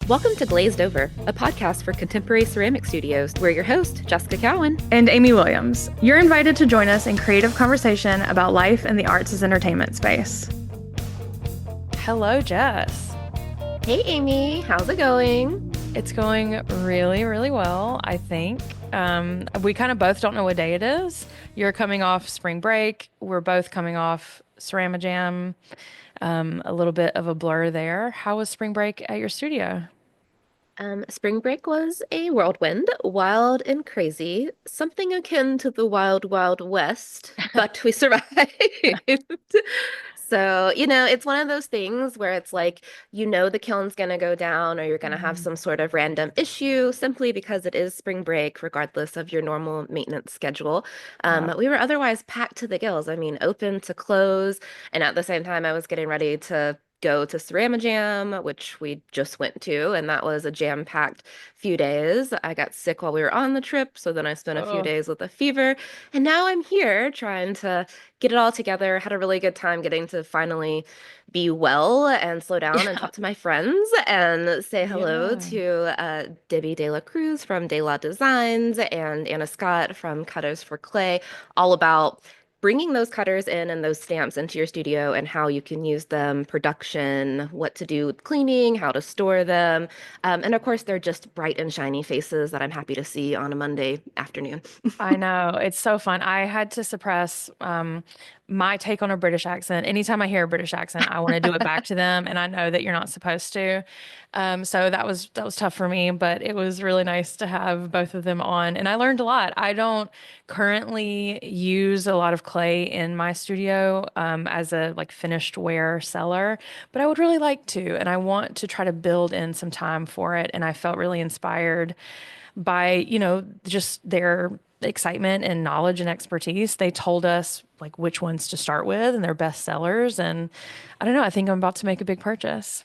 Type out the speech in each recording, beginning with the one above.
Welcome to Glazed Over, a podcast for contemporary ceramic studios. We're your host, Jessica Cowan. And Amy Williams. You're invited to join us in creative conversation about life in the arts as entertainment space. Hello, Jess. Hey, Amy. How's it going? It's going really, really well, I think. We kind of both don't know what day it is. You're coming off spring break. We're both coming off Ceramajam. A little bit of a blur there. How was spring break at your studio? Spring break was a whirlwind, wild and crazy, something akin to the Wild Wild West, but we survived. So, it's one of those things where it's like, the kiln's going to go down or you're going to have some sort of random issue simply because it is spring break, regardless of your normal maintenance schedule. But we were otherwise packed to the gills. I mean, open to close. And at the same time, I was getting ready to go to Ceramajam, which we just went to, and that was a jam-packed few days. I got sick while we were on the trip, so then I spent a few days with a fever, and now I'm here trying to get it all together. Had a really good time getting to finally be well and slow down and talk to my friends and say hello to Debi DelaCruz from Dela Designs and Anna Scott from Cutters for Clay, all about bringing those cutters in and those stamps into your studio and how you can use them, production, what to do with cleaning, how to store them. And of course, they're just bright and shiny faces that I'm happy to see on a Monday afternoon. I know. It's so fun. I had to suppress my take on a British accent. Anytime I hear a British accent, I want to do it back to them. And I know that you're not supposed to. So that was tough for me, but it was really nice to have both of them on. And I learned a lot. I don't currently use a lot of clay in my studio as a finished ware seller, but I would really like to. And I want to try to build in some time for it. And I felt really inspired by, just their excitement and knowledge and expertise. They told us which ones to start with and their best sellers. And I don't know, I think I'm about to make a big purchase.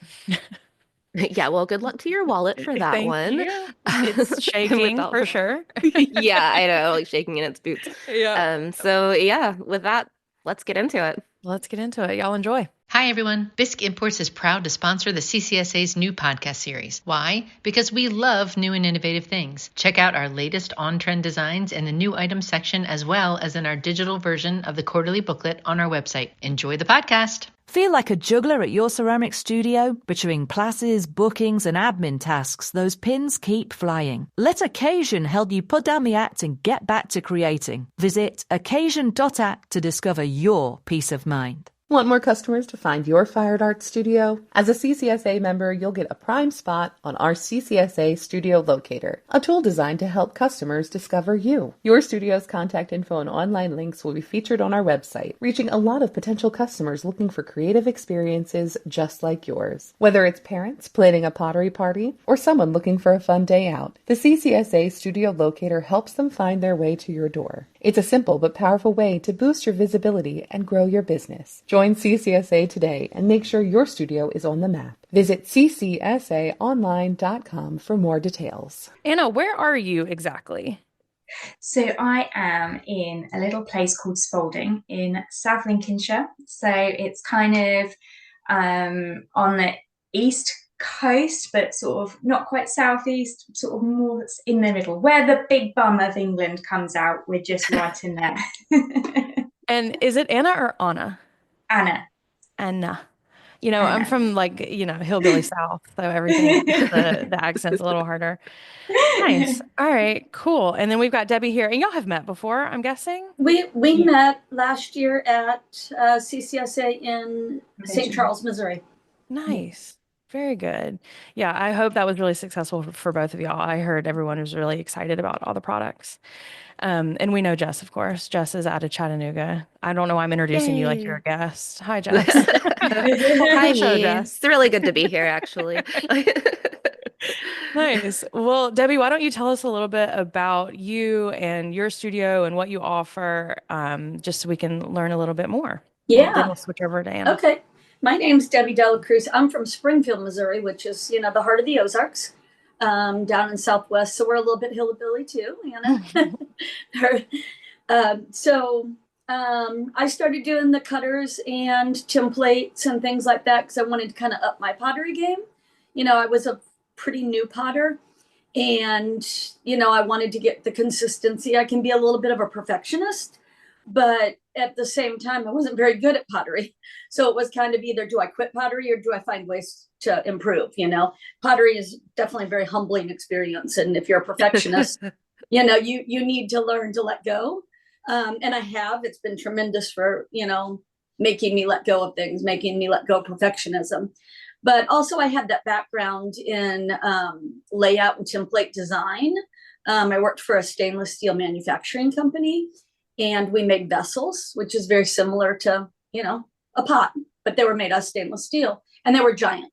Yeah, well, good luck to your wallet for that one. You. It's shaking for sure. Yeah, I know, shaking in its boots. Yeah. So yeah, with that, let's get into it. Let's get into it. Y'all enjoy. Hi, everyone. Bisque Imports is proud to sponsor the CCSA's new podcast series. Why? Because we love new and innovative things. Check out our latest on-trend designs in the new items section, as well as in our digital version of the quarterly booklet on our website. Enjoy the podcast. Feel like a juggler at your ceramic studio? Between classes, bookings, and admin tasks, those pins keep flying. Let Occasion help you put down the act and get back to creating. Visit occasion.act to discover your peace of mind. Want more customers to find your Fired Art studio? As a CCSA member, you'll get a prime spot on our CCSA Studio Locator, a tool designed to help customers discover you. Your studio's contact info and online links will be featured on our website, reaching a lot of potential customers looking for creative experiences just like yours. Whether it's parents planning a pottery party or someone looking for a fun day out, the CCSA Studio Locator helps them find their way to your door. It's a simple but powerful way to boost your visibility and grow your business. Join CCSA today and make sure your studio is on the map. Visit ccsaonline.com for more details. Anna, where are you exactly? So I am in a little place called Spalding in South Lincolnshire. So it's kind of on the east coast, but sort of not quite southeast, sort of more in the middle, where the big bum of England comes out. We're just right in there. And is it Anna or Anna? Anna. Anna. I'm from hillbilly South, so everything, the accent's a little harder. Nice. All right, cool. And then we've got Debi here, and y'all have met before, I'm guessing? We met last year at CCSA in St. Charles, Missouri. Nice. Very good. Yeah, I hope that was really successful for both of y'all. I heard everyone was really excited about all the products. And we know Jess, of course. Jess is out of Chattanooga. I don't know why I'm introducing you like you're a guest. Hi, Jess. Hi, Jess. It's really good to be here, actually. Nice. Well, Debi, why don't you tell us a little bit about you and your studio and what you offer, just so we can learn a little bit more. Yeah. Then we'll switch over to Anna. Okay. My name's Debi DelaCruz. I'm from Springfield, Missouri, which is, the heart of the Ozarks, down in Southwest. So we're a little bit hillbilly too, Anna. I started doing the cutters and templates and things like that because I wanted to kind of up my pottery game. I was a pretty new potter. And, I wanted to get the consistency. I can be a little bit of a perfectionist, but at the same time, I wasn't very good at pottery. So it was kind of either do I quit pottery or do I find ways to improve? Pottery is definitely a very humbling experience. And if you're a perfectionist, you need to learn to let go. And I have. It's been tremendous for, making me let go of things, making me let go of perfectionism. But also, I had that background in layout and template design. I worked for a stainless steel manufacturing company, and we made vessels, which is very similar to, a pot, but they were made out of stainless steel. And they were giant,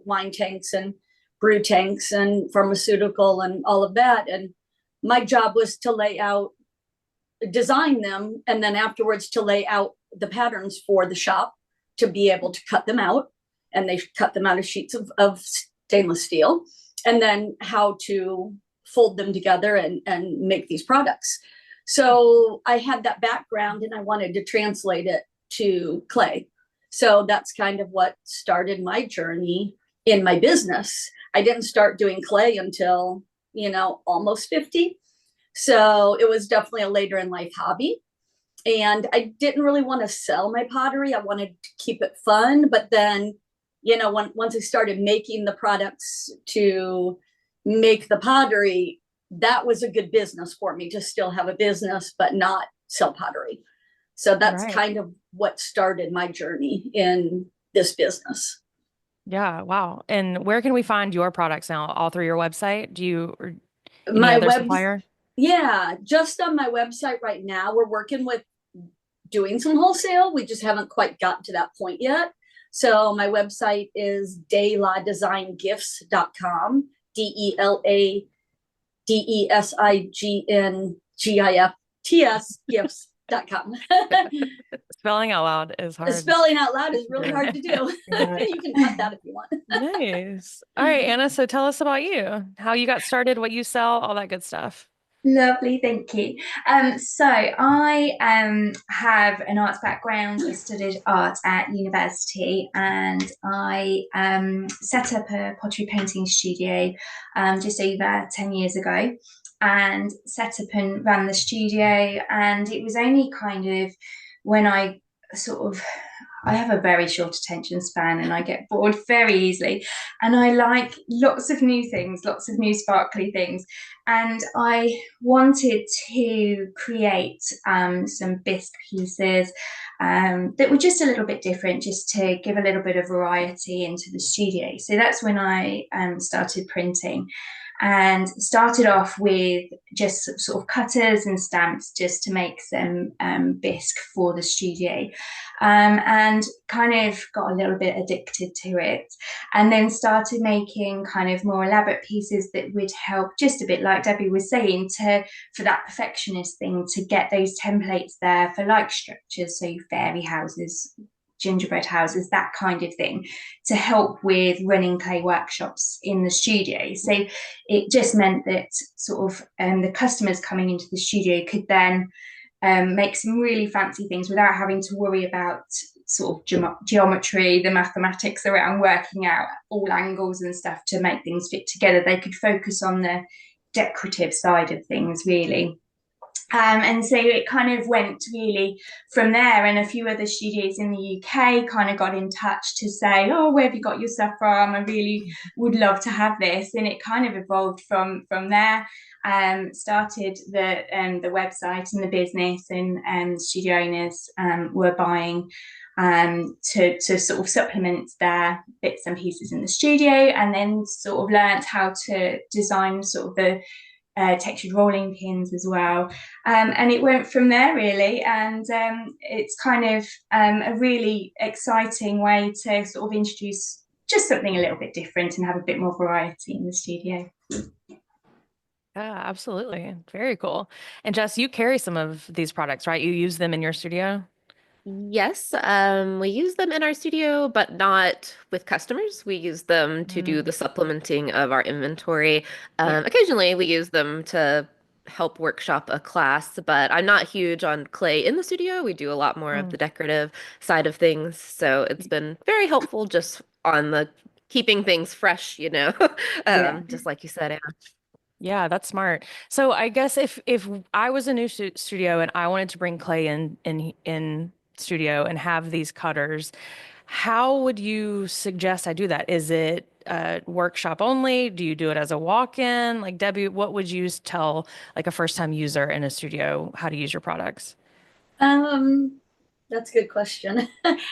wine tanks and brew tanks and pharmaceutical and all of that. And my job was to lay out, design them, and then afterwards to lay out the patterns for the shop to be able to cut them out. And they cut them out of sheets of stainless steel, and then how to fold them together and make these products. So I had that background and I wanted to translate it to clay. So that's kind of what started my journey in my business. I didn't start doing clay until, almost 50. So it was definitely a later in life hobby. And I didn't really want to sell my pottery. I wanted to keep it fun, but then once I started making the products to make the pottery, that was a good business for me to still have a business, but not sell pottery. So that's kind of what started my journey in this business. Yeah. Wow. And where can we find your products now? All through your website? Do you, or any My other web, supplier? yeah, just on my website right now. We're working with doing some wholesale. We just haven't quite gotten to that point yet. So my website is DelaDesignGifts.com, DelaDesignGifts, gifts.com. Spelling out loud is hard. Spelling out loud is really hard to do. You can cut that if you want. Nice. All right, Anna. So tell us about you, how you got started, what you sell, all that good stuff. Lovely, thank you. So I have an arts background. I studied art at university, and I set up a pottery painting studio just over 10 years ago, and set up and ran the studio. And it was only kind of when I sort of I have a very short attention span and I get bored very easily. And I like lots of new things, lots of new sparkly things. And I wanted to create some bisque pieces that were just a little bit different, just to give a little bit of variety into the studio. So that's when I started printing, and started off with just sort of cutters and stamps just to make some bisque for the studio, and kind of got a little bit addicted to it, and then started making kind of more elaborate pieces that would help, just a bit like Debbie was saying, for that perfectionist thing, to get those templates there for like structures, so fairy houses, gingerbread houses, that kind of thing, to help with running clay workshops in the studio. So it just meant that sort of the customers coming into the studio could then make some really fancy things without having to worry about sort of geometry, the mathematics around working out all angles and stuff to make things fit together. They could focus on the decorative side of things, really. And so it kind of went really from there, and a few other studios in the UK kind of got in touch to say, oh, where have you got your stuff from? I really would love to have this. And it kind of evolved from there. Started the website and the business, and studio owners were buying to sort of supplement their bits and pieces in the studio, and then sort of learnt how to design sort of the textured rolling pins as well, and it went from there really. And it's kind of a really exciting way to sort of introduce just something a little bit different and have a bit more variety in the studio. Yeah, absolutely. Very cool. And Jess, you carry some of these products, right? You use them in your studio? Yes, we use them in our studio, but not with customers. We use them to do the supplementing of our inventory. Yeah. Occasionally, we use them to help workshop a class, but I'm not huge on clay in the studio. We do a lot more of the decorative side of things. So it's been very helpful just on the keeping things fresh, Yeah. just like you said, Anna. Yeah, that's smart. So I guess if I was a new studio and I wanted to bring clay in studio and have these cutters, how would you suggest I do that? Is it workshop only? Do you do it as a walk-in? Like Debbie, what would you tell like a first-time user in a studio how to use your products? Um, that's a good question.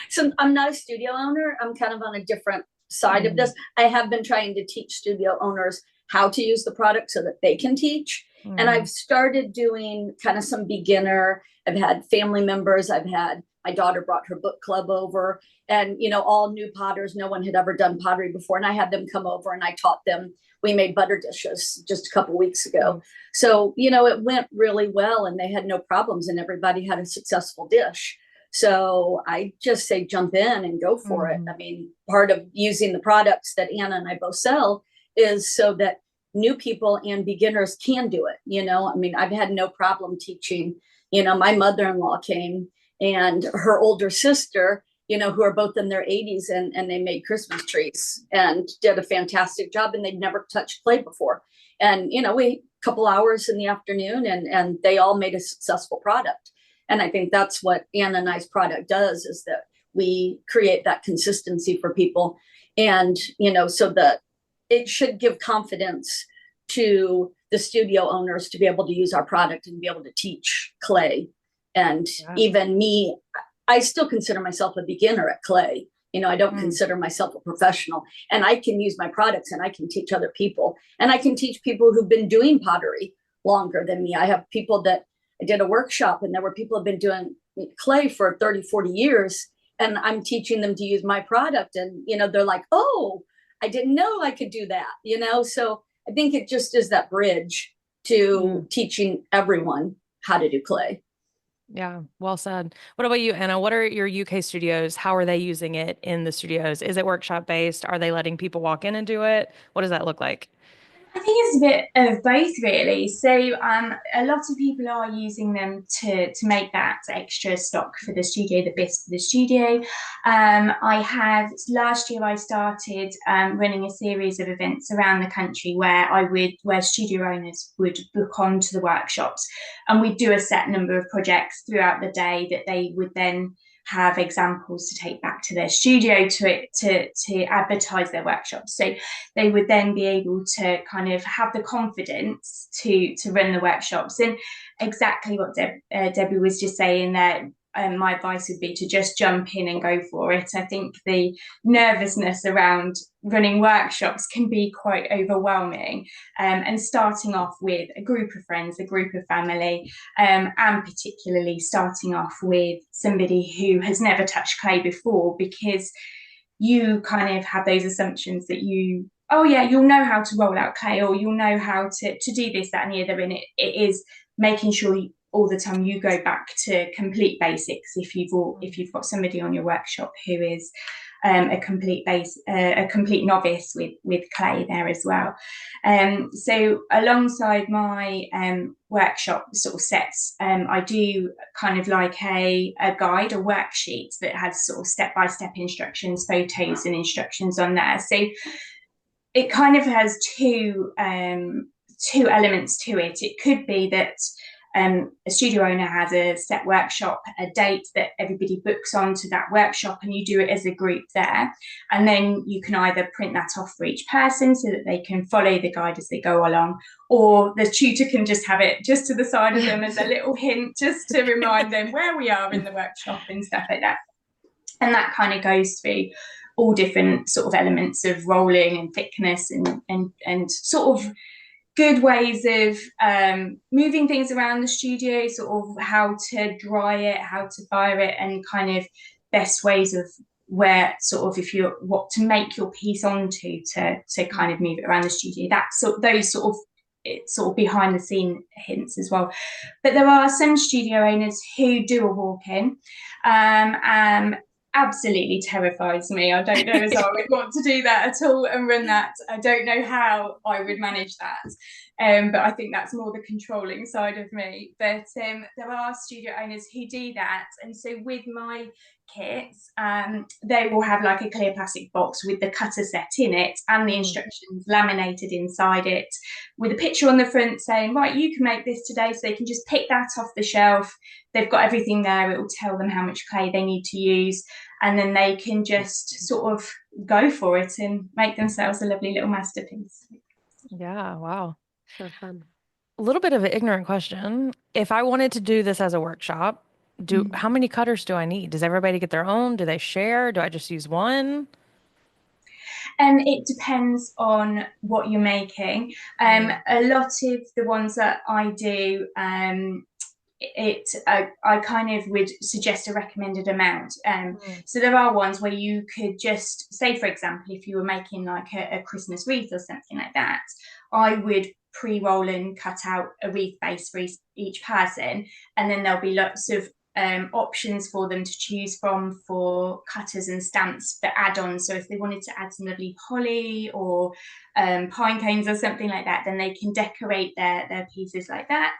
So I'm not a studio owner. I'm kind of on a different side of this. I have been trying to teach studio owners how to use the product so that they can teach. And I've started doing kind of some beginner. I've had family members. I've had my daughter brought her book club over, and all new potters. No one had ever done pottery before, and I had them come over and I taught them. We made butter dishes just a couple weeks ago. So, it went really well and they had no problems and everybody had a successful dish. So I just say jump in and go for it. I mean, part of using the products that Anna and I both sell is so that new people and beginners can do it. I mean, I've had no problem teaching. My mother-in-law came and her older sister, who are both in their 80s, and they made Christmas trees and did a fantastic job, and they'd never touched clay before. And, we couple hours in the afternoon and they all made a successful product. And I think that's what Anna and I's product does, is that we create that consistency for people. And, so that it should give confidence to the studio owners to be able to use our product and be able to teach clay. And even me, I still consider myself a beginner at clay. I don't consider myself a professional, and I can use my products and I can teach other people, and I can teach people who've been doing pottery longer than me. I have people that I did a workshop and there were people who've been doing clay for 30, 40 years, and I'm teaching them to use my product. And, they're like, oh, I didn't know I could do that, so I think it just is that bridge to teaching everyone how to do clay. Yeah, well said. What about you, Anna? What are your UK studios? How are they using it in the studios? Is it workshop based? Are they letting people walk in and do it? What does that look like? I think it's a bit of both, really. So, a lot of people are using them to make that extra stock for the studio, the bits for the studio. I had last year I started running a series of events around the country where studio owners would book onto the workshops, and we'd do a set number of projects throughout the day that they would then have examples to take back to their studio to advertise their workshops. So they would then be able to kind of have the confidence to run the workshops. And exactly what Debbie was just saying there, my advice would be to just jump in and go for it. I think the nervousness around running workshops can be quite overwhelming, and starting off with a group of friends, a group of family, and particularly starting off with somebody who has never touched clay before, because you kind of have those assumptions that oh yeah, you'll know how to roll out clay, or you'll know how to do this, that, and the other. And it is making sure all the time you go back to complete basics if you've got somebody on your workshop who is a complete novice with clay there as well. So alongside my workshop sort of sets, I do kind of like a guide, a worksheet that has sort of step-by-step instructions, photos and instructions on there. So it kind of has two elements to it. It could be that a studio owner has a set workshop, a date that everybody books onto that workshop, and you do it as a group there. And then you can either print that off for each person so that they can follow the guide as they go along, or the tutor can just have it just to the side of them as a little hint, just to remind them where we are in the workshop and stuff like that. And that kind of goes through all different sort of elements of rolling and thickness and sort of good ways of moving things around the studio, sort of how to dry it, how to fire it, and kind of best ways of where sort of what to make your piece onto to kind of move it around the studio. Those sort of behind the scene hints as well. But there are some studio owners who do a walk-in. Absolutely terrifies me. I don't know as I would want to do that at all and run that. I don't know how I would manage that. But I think that's more the controlling side of me. But there are studio owners who do that. And so with my kits, they will have like a clear plastic box with the cutter set in it and the instructions laminated inside it with a picture on the front saying, right, you can make this today. So they can just pick that off the shelf. They've got everything there. It will tell them how much clay they need to use. And then they can just sort of go for it and make themselves a lovely little masterpiece. Yeah, wow. So fun. A little bit of an ignorant question. If I wanted to do this as a workshop, how many cutters do I need? Does everybody get their own? Do they share? Do I just use one? It depends on what you're making. A lot of the ones that I do, I kind of would suggest a recommended amount. So there are ones where you could just say, for example, if you were making like a Christmas wreath or something like that, I would pre-roll and cut out a wreath base for each person, and then there'll be lots of options for them to choose from for cutters and stamps for add-ons. So if they wanted to add some lovely holly or pine cones or something like that, then they can decorate their pieces like that.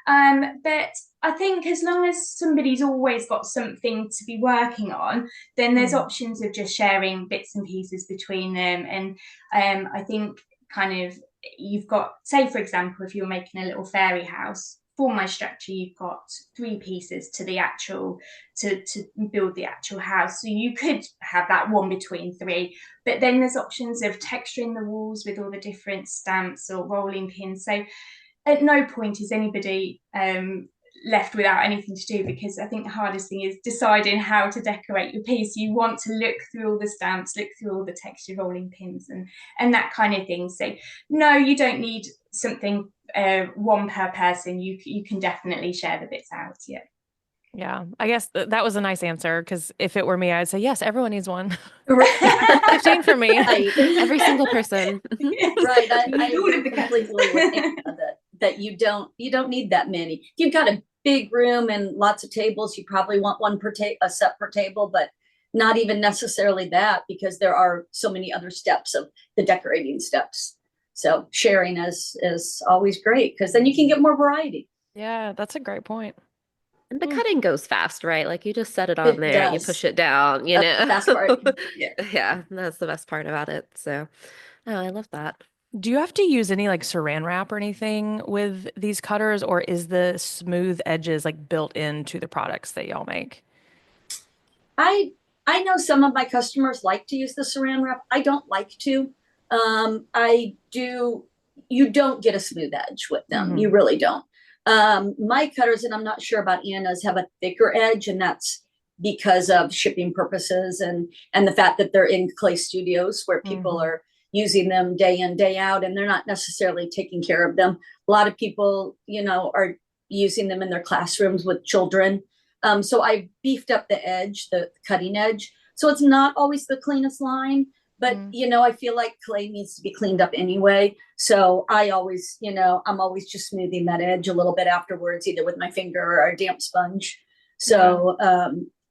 But I think as long as somebody's always got something to be working on, then there's options of just sharing bits and pieces between them. And I think kind of you've got, say, for example, if you're making a little fairy house, for my structure, you've got 3 pieces to the actual to build the actual house. So you could have that one between 3, but then there's options of texturing the walls with all the different stamps or rolling pins. So at no point is anybody left without anything to do, because I think the hardest thing is deciding how to decorate your piece. You want to look through all the stamps, look through all the texture rolling pins and that kind of thing. So no, you don't need something one per person. You can definitely share the bits out. Yeah, I guess that was a nice answer, because if it were me, I'd say, yes, everyone needs one. 15 for me. Right. Every single person. Right. I agree completely with Anna that you don't need that many. If you've got a big room and lots of tables, you probably want one a set per table, but not even necessarily that, because there are so many other steps of the decorating steps. So sharing is always great, because then you can get more variety. Yeah, that's a great point. And the cutting goes fast, right? Like you just set it on there, you push it down, you That's know. the best part. Yeah, that's the best part about it. So, oh, I love that. Do you have to use any like saran wrap or anything with these cutters, or is the smooth edges like built into the products that y'all make? I know some of my customers like to use the saran wrap. I don't like to. I do. You don't get a smooth edge with them. You really don't. My cutters, and I'm not sure about Anna's, have a thicker edge, and that's because of shipping purposes and the fact that they're in clay studios where people are using them day in, day out, and they're not necessarily taking care of them. A lot of people, are using them in their classrooms with children. So I beefed up the edge, the cutting edge. So it's not always the cleanest line, but I feel like clay needs to be cleaned up anyway. So I always, I'm always just smoothing that edge a little bit afterwards, either with my finger or a damp sponge. So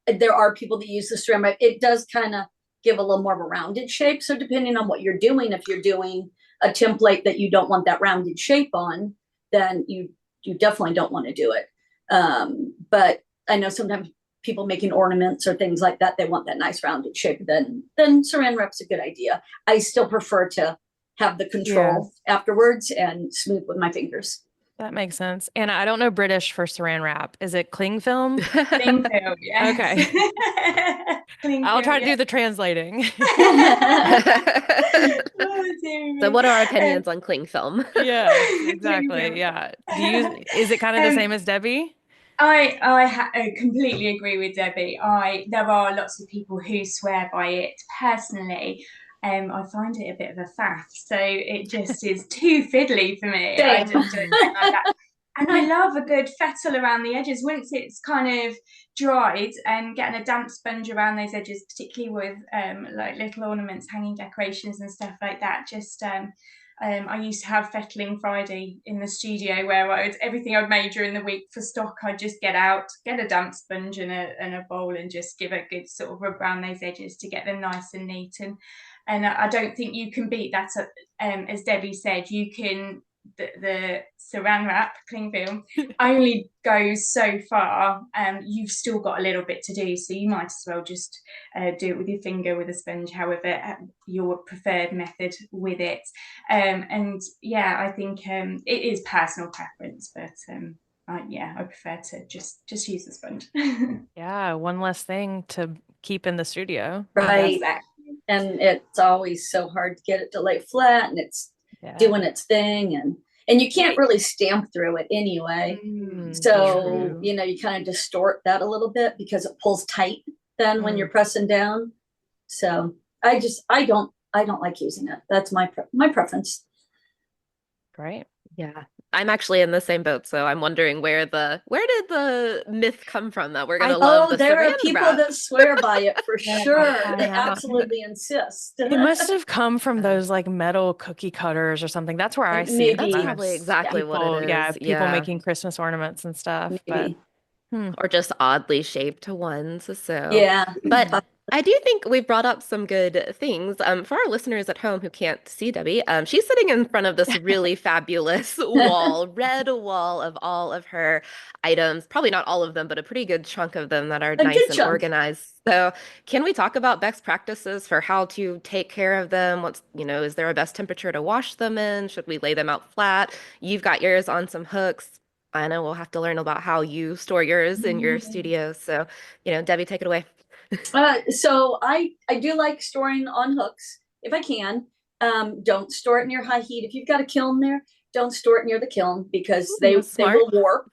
there are people that use the ceramic. It does kind of give a little more of a rounded shape. So depending on what you're doing, if you're doing a template that you don't want that rounded shape on, then you definitely don't want to do it. But I know sometimes people making ornaments or things like that, they want that nice rounded shape. Then saran wrap's a good idea. I still prefer to have the control afterwards and smooth with my fingers. That makes sense. And I don't know British for saran wrap. Is it cling film? Cling film, yes. Okay. I'll try to do the translating. So what are our opinions on cling film? Yeah, exactly. Yeah. Is it kind of the same as Debbie? I completely agree with Debbie. There are lots of people who swear by it. Personally, I find it a bit of a faff. So it just is too fiddly for me. I just don't like that. And I love a good fettle around the edges. Once it's kind of dried, and getting a damp sponge around those edges, particularly with like little ornaments, hanging decorations and stuff like that. Just I used to have Fettling Friday in the studio, where everything I'd made during the week for stock, I'd just get a damp sponge and a bowl and just give a good sort of rub around those edges to get them nice and neat. And I don't think you can beat that. As Debbie said, the saran wrap cling film only goes so far. You've still got a little bit to do, so you might as well just do it with your finger, with a sponge, however your preferred method with it. And yeah, I think it is personal preference, but I prefer to just use the sponge. Yeah, one less thing to keep in the studio. Right. Exactly. And it's always so hard to get it to lay flat, and it's doing its thing, and you can't really stamp through it anyway. So, true. you know, you kind of distort that a little bit because it pulls tight then when you're pressing down. So I don't like using it. That's my preference. Great. Yeah. I'm actually in the same boat, so I'm wondering where did the myth come from that we're gonna love the there are saran people wrap? that swear by it for sure. I They know. absolutely insist. It must have come from those like metal cookie cutters or something. That's where I see it. Maybe. That's probably exactly what it is. Yeah, people Yeah. making Christmas ornaments and stuff. Maybe. Or just oddly shaped ones. So, Yeah. but I do think we brought up some good things. For our listeners at home who can't see Debbie, she's sitting in front of this really fabulous red wall of all of her items. Probably not all of them, but a pretty good chunk of them that are A nice good and chunk. organized. So, can we talk about best practices for how to take care of them? Is there a best temperature to wash them in? Should we lay them out flat? You've got yours on some hooks. I know we'll have to learn about how you store yours in your studio. So, Debbie, take it away. So I do like storing on hooks if I can. Don't store it near high heat. If you've got a kiln there, don't store it near the kiln because they will warp.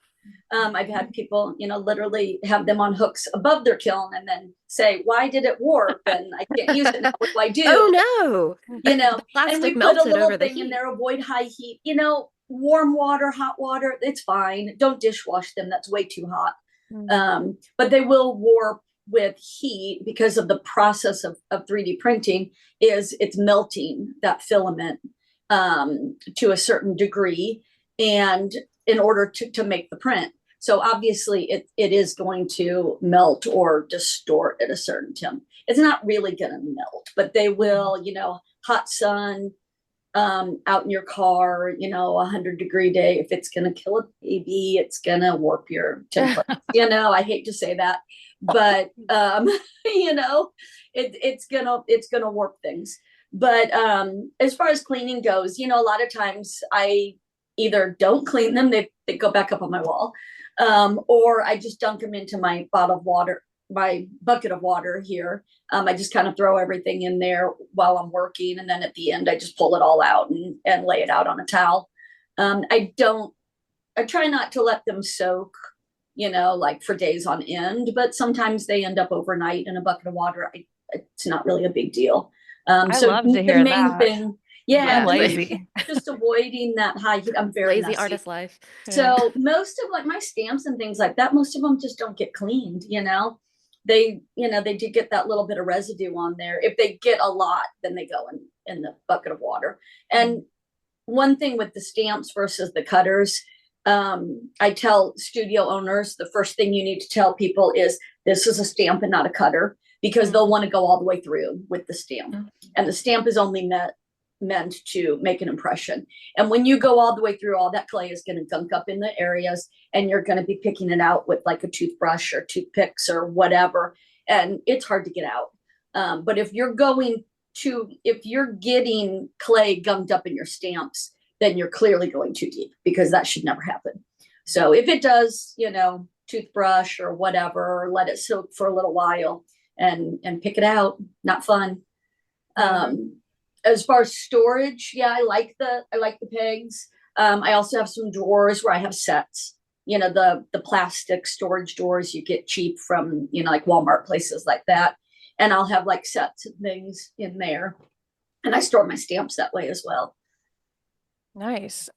I've had people, literally have them on hooks above their kiln and then say, "Why did it warp?" And I can't use it now. What do I do? Oh no! The plastic and we put a melted little over the thing in heat. there, avoid high heat. Warm water, hot water, it's fine. Don't dishwash them. That's way too hot. But they will warp with heat because of the process of 3D printing. It's melting that filament to a certain degree, and in order to make the print. So obviously it is going to melt or distort at a certain temp. It's not really going to melt, but they will, hot sun, out in your car, 100-degree day. If it's going to kill a baby, it's going to warp your template. I hate to say that, but, it's going to warp things. But as far as cleaning goes, a lot of times I either don't clean them, they go back up on my wall, or I just dunk them into my bucket of water here. I just kind of throw everything in there while I'm working, and then at the end I just pull it all out and lay it out on a towel. I try not to let them soak, like for days on end, but sometimes they end up overnight in a bucket of water. It's not really a big deal. I love to hear the main that. thing, yeah, I'm lazy. just avoiding that high heat. I'm very Lazy messy. artist life. So most of like my stamps and things like that, most of them just don't get cleaned, They do get that little bit of residue on there. If they get a lot, then they go in the bucket of water. And one thing with the stamps versus the cutters, I tell studio owners, the first thing you need to tell people is this is a stamp and not a cutter, because they'll want to go all the way through with the stamp. And the stamp is only meant to make an impression. And when you go all the way through, all that clay is going to gunk up in the areas, and you're going to be picking it out with like a toothbrush or toothpicks or whatever. And it's hard to get out. But if you're getting clay gunked up in your stamps, then you're clearly going too deep, because that should never happen. So if it does, toothbrush or whatever, let it soak for a little while and pick it out. Not fun. As far as storage, yeah, I like the pegs. I also have some drawers where I have sets. The plastic storage drawers you get cheap from, like Walmart, places like that. And I'll have like sets of things in there. And I store my stamps that way as well. Nice.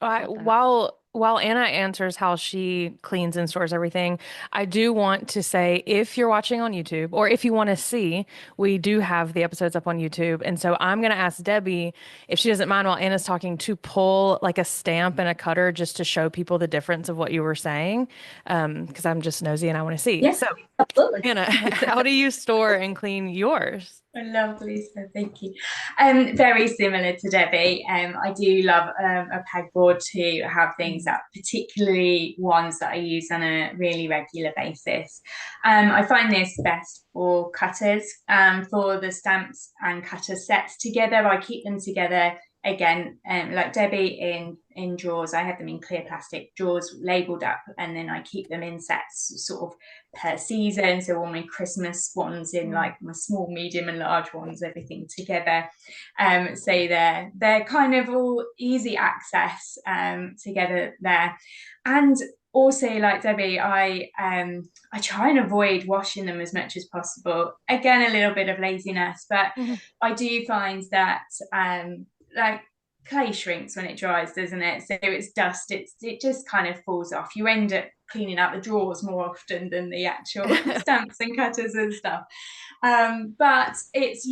While Anna answers how she cleans and stores everything, I do want to say, if you're watching on YouTube, or if you want to see, we do have the episodes up on YouTube. And so I'm going to ask Debbie, if she doesn't mind, while Anna's talking, to pull like a stamp and a cutter just to show people the difference of what you were saying. Because I'm just nosy and I want to see. Yes, so absolutely. Anna, how do you store and clean yours? Lovely, so thank you. Very similar to Debbie. I do love a pegboard to have things that, particularly ones that I use on a really regular basis. I find this best for cutters. For the stamps and cutter sets together, I keep them together again, like Debbie, in drawers. I have them in clear plastic drawers labeled up, and then I keep them in sets sort of per season. So all my Christmas ones in like my small, medium, and large ones, everything together. So they're kind of all easy access together there. And also, like Debbie, I try and avoid washing them as much as possible. Again, a little bit of laziness, but I do find that like clay shrinks when it dries, doesn't it? So it's dust, it just kind of falls off. You end up cleaning out the drawers more often than the actual stamps and cutters and stuff. But it's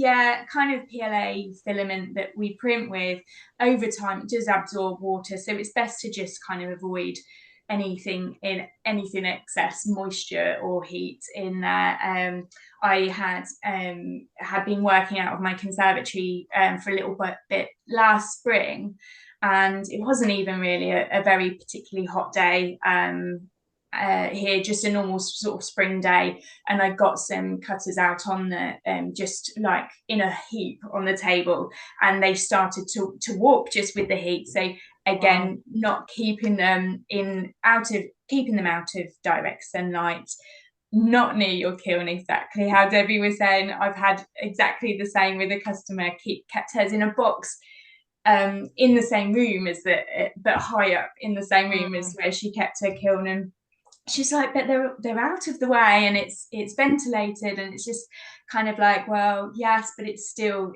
kind of PLA filament that we print with. Over time it does absorb water, so it's best to just kind of avoid anything excess moisture or heat in there. I had been working out of my conservatory for a little bit last spring, and it wasn't even really a very particularly hot day here, just a normal sort of spring day, and I got some cutters out on the just like in a heap on the table, and they started to warp just with the heat. So again, not keeping them out of direct sunlight, not near your kiln, exactly how Debbie was saying. I've had exactly the same with a customer, kept hers in a box in the same room as but high up in the same room as where she kept her kiln. And she's like, but they're out of the way and it's ventilated, and it's just kind of like, well, yes, but it's still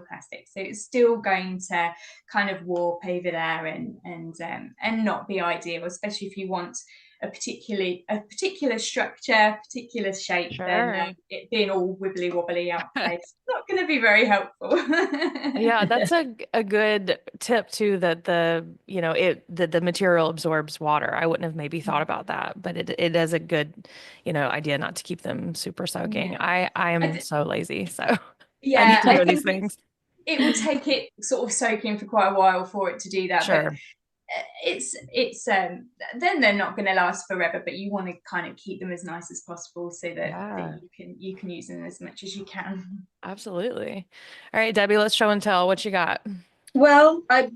plastic, so it's still going to kind of warp over there and not be ideal, especially if you want a particular structure, particular shape. Sure. Then it being all wibbly wobbly out there, it's not going to be very helpful. Yeah, that's a good tip too, that the material absorbs water. I wouldn't have maybe thought about that, but it is a good, idea not to keep them super soaking. I am so lazy, so I need to know these things. It will take it sort of soaking for quite a while for it to do that. Sure. But it's then they're not going to last forever, but you want to kind of keep them as nice as possible so that you can use them as much as you can. Absolutely. All right, Debbie, let's show and tell. What you got? Well, I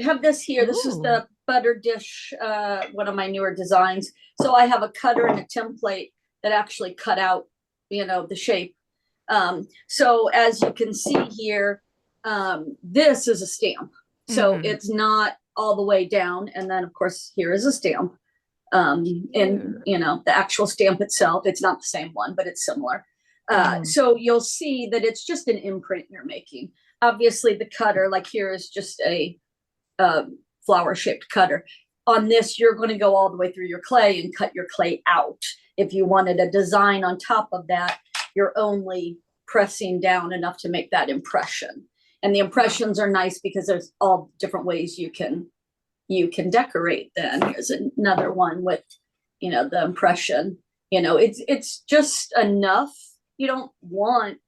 have this here. This is the butter dish, one of my newer designs. So I have a cutter and a template that actually cut out, the shape. So as you can see here, this is a stamp. So it's not all the way down. And then of course, here is a stamp. And the actual stamp itself, it's not the same one, but it's similar. So you'll see that it's just an imprint you're making. Obviously the cutter, like here, is just a flower shaped cutter. On this, you're going to go all the way through your clay and cut your clay out. If you wanted a design on top of that, you're only pressing down enough to make that impression. And the impressions are nice because there's all different ways you can decorate. Then here's another one with, the impression. It's just enough. You don't want,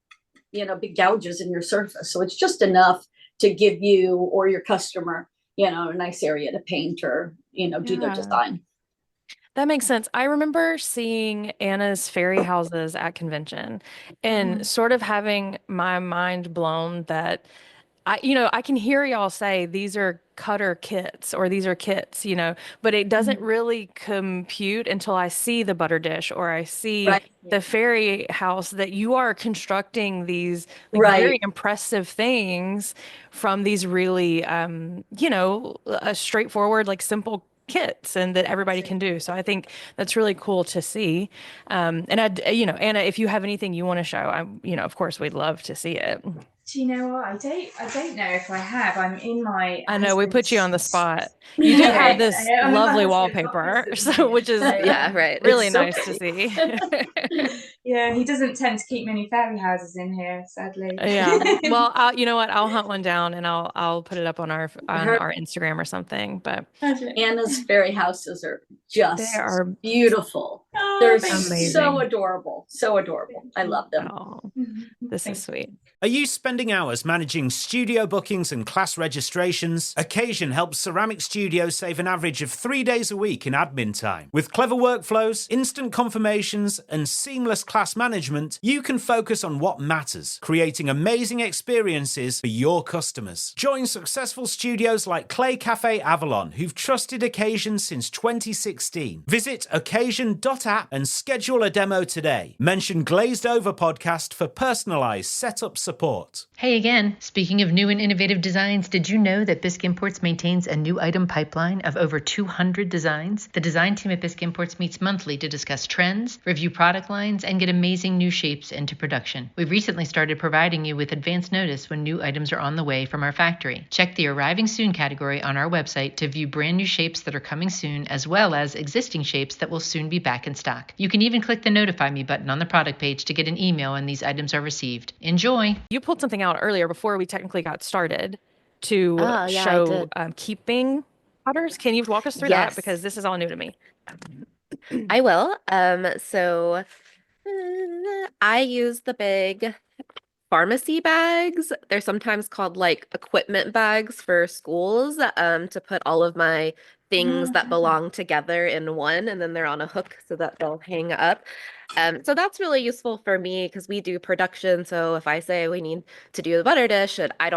big gouges in your surface. So it's just enough to give you or your customer, a nice area to paint or, do their design. That makes sense. I remember seeing Anna's fairy houses at convention and sort of having my mind blown that I can hear y'all say these are cutter kits or these are kits, but it doesn't really compute until I see the butter dish or I see the fairy house, that you are constructing these very impressive things from these really, a straightforward, like simple kits, and that everybody can do. So I think that's really cool to see. And Anna, if you have anything you want to show, of course, we'd love to see it. Do you know what? I don't know if I have. I'm in my I know we put you on the husband's. spot. You do have Okay, this I'm in my lovely husband's wallpaper, office at the so which moment, is so Yeah, right. really it's nice to sorry. see. Yeah, he doesn't tend to keep many fairy houses in here, sadly. Yeah. Well, you know what? I'll hunt one down and I'll put it up on Her our Instagram or something. But Anna's fairy houses are they just are beautiful. Oh, They're thank so amazing. adorable. So adorable. I love them. Oh, you. this is Thank sweet. Are you spending hours managing studio bookings and class registrations? Occasion helps ceramic studios save an average of 3 days a week in admin time. With clever workflows, instant confirmations, and seamless class management, you can focus on what matters, creating amazing experiences for your customers. Join successful studios like Clay Cafe Avalon, who've trusted Occasion since 2016. Visit occasion.app and schedule a demo today. Mention Glazed Over Podcast for personalized setup support. Hey again, speaking of new and innovative designs, did you know that Bisque Imports maintains a new item pipeline of over 200 designs? The design team at Bisque Imports meets monthly to discuss trends, review product lines, and get amazing new shapes into production. We've recently started providing you with advance notice when new items are on the way from our factory. Check the Arriving Soon category on our website to view brand new shapes that are coming soon, as well as existing shapes that will soon be back in stock. You can even click the Notify Me button on the product page to get an email when these items are received. Enjoy! You pulled something out earlier before we technically got started to Oh, yeah, I show did. keeping powders. Can you walk us through that? Because Yes, this is all new to me. I will. I use the big pharmacy bags. They're sometimes called like equipment bags for schools, to put all of my things that belong together in one, and then they're on a hook so that they'll hang up. So that's really useful for me because we do production. So if I say we need to do the butter dish and I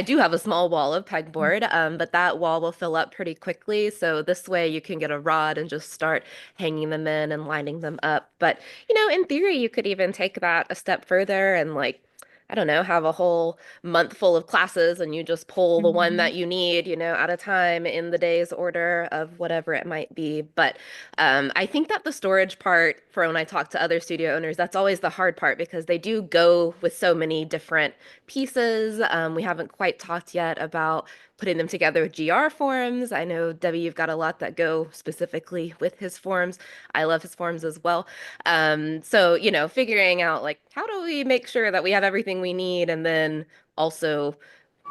do have a small wall of pegboard, but that wall will fill up pretty quickly. So this way you can get a rod and just start hanging them in and lining them up. But, in theory, you could even take that a step further and like, I don't know, have a whole month full of classes and you just pull the one that you need, at a time in the day's order of whatever it might be. But I think that the storage part, for when I talk to other studio owners, that's always the hard part because they do go with so many different pieces. We haven't quite talked yet about putting them together with GR forms. I know, Debbie, you've got a lot that go specifically with his forms. I love his forms as well. So, figuring out like how do we make sure that we have everything we need, and then also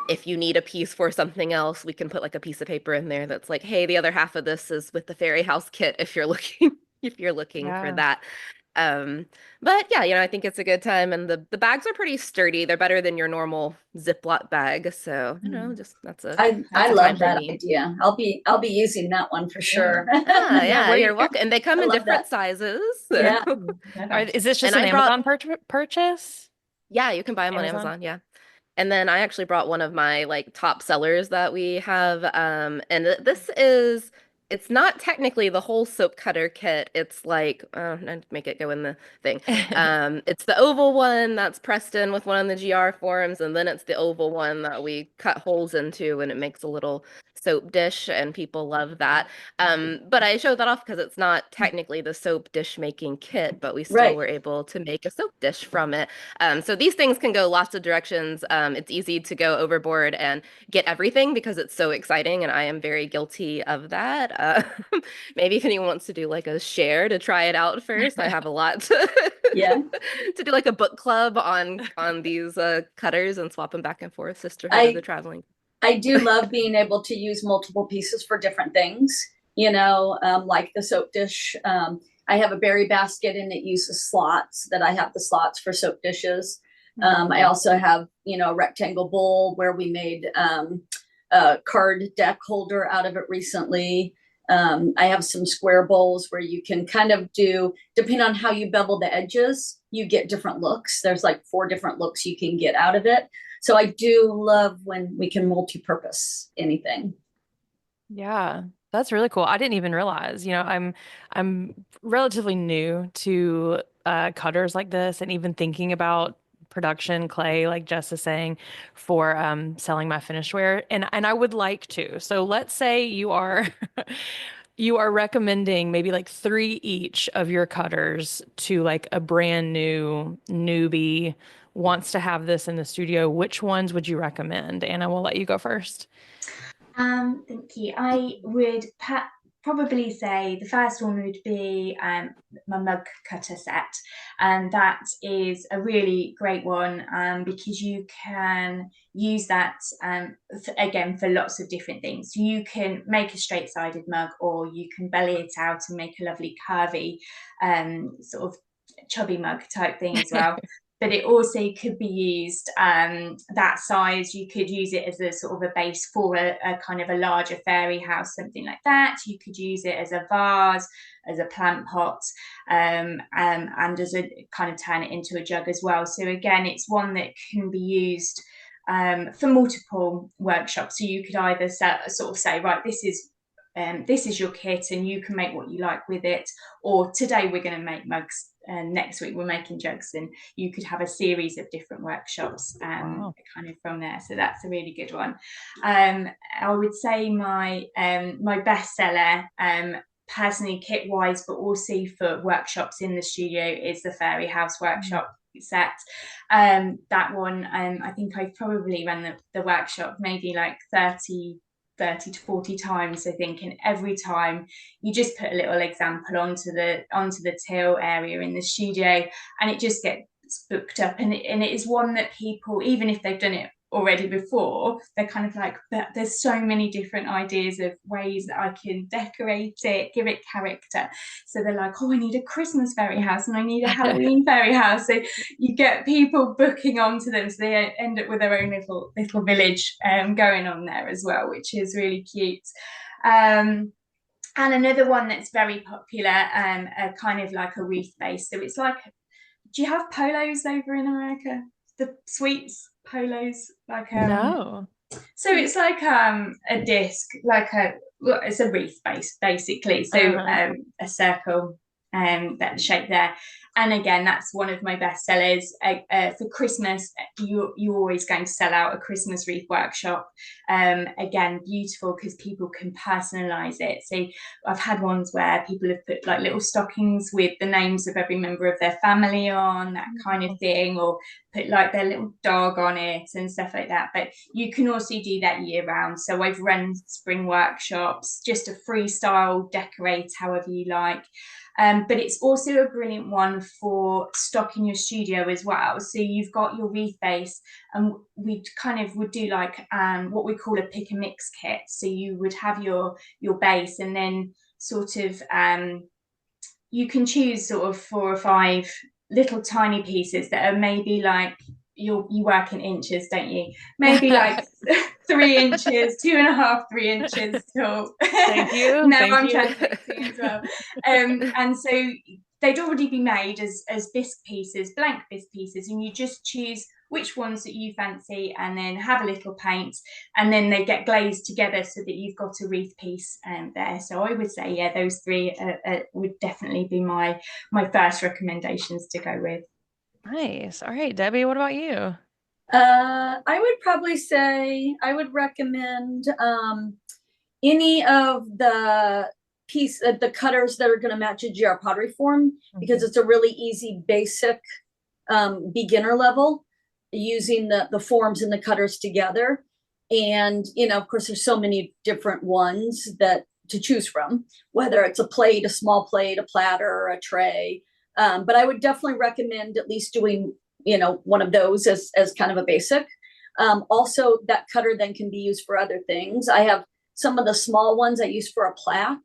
if you need a piece for something else, we can put like a piece of paper in there that's like, hey, the other half of this is with the fairy house kit if you're looking if you're looking for Yeah. that. Um, but yeah, I think it's a good time, and the bags are pretty sturdy. They're better than your normal Ziploc bag. So, just that's a I time love for that me. idea. I'll be using that one for sure. Ah, Yeah, yeah, you're welcome. And they come I in love different that. sizes. Yeah. Is this just And an I brought, Amazon purchase? yeah, you can buy them on Amazon? Amazon. Yeah. And then I actually brought one of my like top sellers that we have. And this is, it's not technically the whole soap cutter kit. It's like, and make it go in the thing. It's the oval one that's pressed in with one of the GR forms, and then it's the oval one that we cut holes into, and it makes a little soap dish, and people love that. But I showed that off because it's not technically the soap dish making kit, but we still Right. were able to make a soap dish from it. So these things can go lots of directions. It's easy to go overboard and get everything because it's so exciting, and I am very guilty of that. Maybe if anyone wants to do like a share to try it out first, I have a lot Yeah. to do like a book club on these cutters and swap them back and forth. Sisterhood of the Traveling. I do love being able to use multiple pieces for different things, like the soap dish. I have a berry basket and it uses slots that I have the slots for soap dishes. I also have, a rectangle bowl where we made a card deck holder out of it recently. I have some square bowls where you can kind of do, depending on how you bevel the edges, you get different looks. There's like 4 different looks you can get out of it. So I do love when we can multi-purpose anything. Yeah, that's really cool. I didn't even realize, I'm relatively new to cutters like this and even thinking about production clay, like Jess is saying, for selling my finished ware. And I would like to. So let's say you are you are recommending maybe like 3 each of your cutters to like a brand new newbie wants to have this in the studio, which ones would you recommend? Anna, we'll let you go first. Thank you. I would probably say the first one would be my mug cutter set, and that is a really great one because you can use that again for lots of different things. You can make a straight-sided mug, or you can belly it out and make a lovely curvy sort of chubby mug type thing as well. But it also could be used that size. You could use it as a sort of a base for a kind of a larger fairy house, something like that. You could use it as a vase, as a plant pot, and as a kind of turn it into a jug as well. So again, it's one that can be used for multiple workshops. So you could either sort of say, right, this is your kit and you can make what you like with it, or today we're going to make mugs and next week we're making jugs, and you could have a series of different workshops kind of from there. So that's a really good one. I would say my bestseller personally, kit wise, but also for workshops in the studio, is the Fairy House workshop set. That one, I think I've probably run the workshop maybe like 30 to 40 times, I think, and every time you just put a little example onto the till area in the studio, and it just gets booked up, and it is one that people, even if they've done it already before, they're kind of like, but there's so many different ideas of ways that I can decorate it, give it character. So they're like, oh, I need a Christmas fairy house and I need a Halloween fairy house. So you get people booking onto them, so they end up with their own little village going on there as well, which is really cute. And another one that's very popular, kind of like a wreath base. So it's like, do you have polos over in America? The sweets polos, like No. So it's like a disc, it's a wreath base basically. So a circle that shape there. And again, that's one of my best sellers. For Christmas, you're always going to sell out a Christmas wreath workshop. Again, beautiful because people can personalize it. So I've had ones where people have put like little stockings with the names of every member of their family on, that kind of thing, or put like their little dog on it and stuff like that. But you can also do that year round. So I've run spring workshops, just a freestyle, decorate however you like. But it's also a brilliant one for stocking your studio as well. So you've got your wreath base, and we kind of would do like what we call a pick and mix kit. So you would have your base, and then sort of you can choose sort of 4 or 5 little tiny pieces that are maybe like, you work in inches, don't you? Maybe like 3 inches, 2.5, 3 inches tall. Thank you. Now Thank I'm you. translating as well. And so they'd already be made as bisque pieces, blank bisque pieces, and you just choose which ones that you fancy, and then have a little paint, and then they get glazed together so that you've got a wreath piece there. So I would say, yeah, those 3 would definitely be my first recommendations to go with. Nice. All right, Debbie, what about you? I would probably say I would recommend any of the the cutters that are going to match a GR pottery form, because it's a really easy, basic beginner level using the forms and the cutters together. And, of course, there's so many different ones that to choose from, whether it's a plate, a small plate, a platter, or a tray. But I would definitely recommend at least doing, one of those as kind of a basic. Also, that cutter then can be used for other things. I have some of the small ones I use for a plaque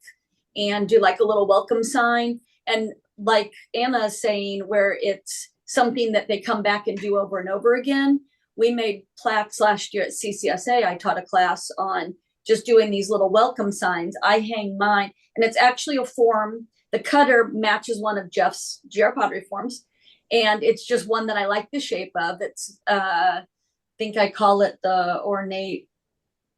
and do like a little welcome sign. And like Anna is saying, where it's something that they come back and do over and over again. We made plaques last year at CCSA. I taught a class on just doing these little welcome signs. I hang mine, and it's actually a form. The cutter matches one of Jeff's GR pottery forms, and it's just one that I like the shape of. It's I think I call it the ornate.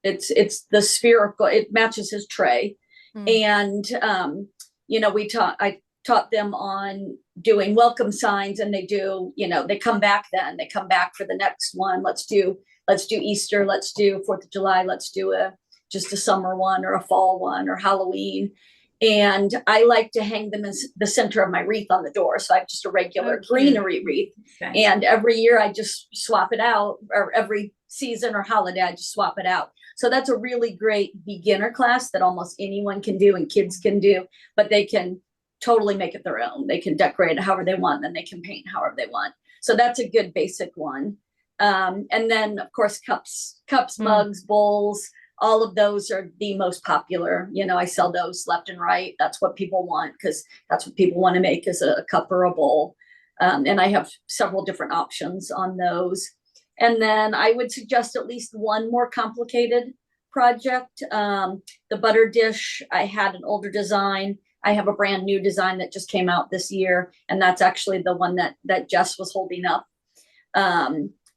It's the spherical. It matches his tray, and I taught them on doing welcome signs, and they do. They come back then. They come back for the next one. Let's do Easter. Let's do 4th of July. Let's do just a summer one or a fall one or Halloween. And I like to hang them in the center of my wreath on the door. So I have just a regular greenery wreath. Okay. And every year I just swap it out, or every season or holiday, I just swap it out. So that's a really great beginner class that almost anyone can do and kids can do, but they can totally make it their own. They can decorate it however they want, then they can paint however they want. So that's a good basic one. And then of course, cups, mugs, bowls, all of those are the most popular. You know, I sell those left and right. That's what people want, because that's what people want to make, is a cup or a bowl. And I have several different options on those. And then I would suggest at least one more complicated project. The butter dish, I had an older design. I have a brand new design that just came out this year. And that's actually the one that Jess was holding up.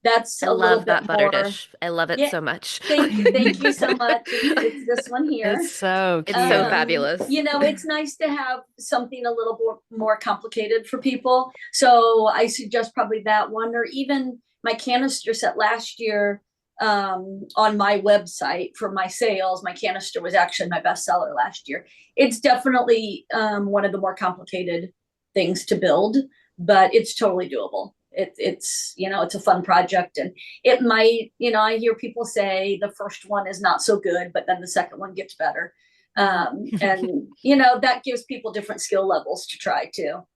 That's I love that butter dish. I love it so much. Thank you so much. It's this one here. It's so cute. It's so fabulous. You know, it's nice to have something a little more complicated for people. So I suggest probably that one, or even my canister set last year on my website for my sales. My canister was actually my bestseller last year. It's definitely one of the more complicated things to build, but it's totally doable. It's you know, it's a fun project, and it might, you know, I hear people say the first one is not so good, but then the second one gets better. And you know, that gives people different skill levels to try too.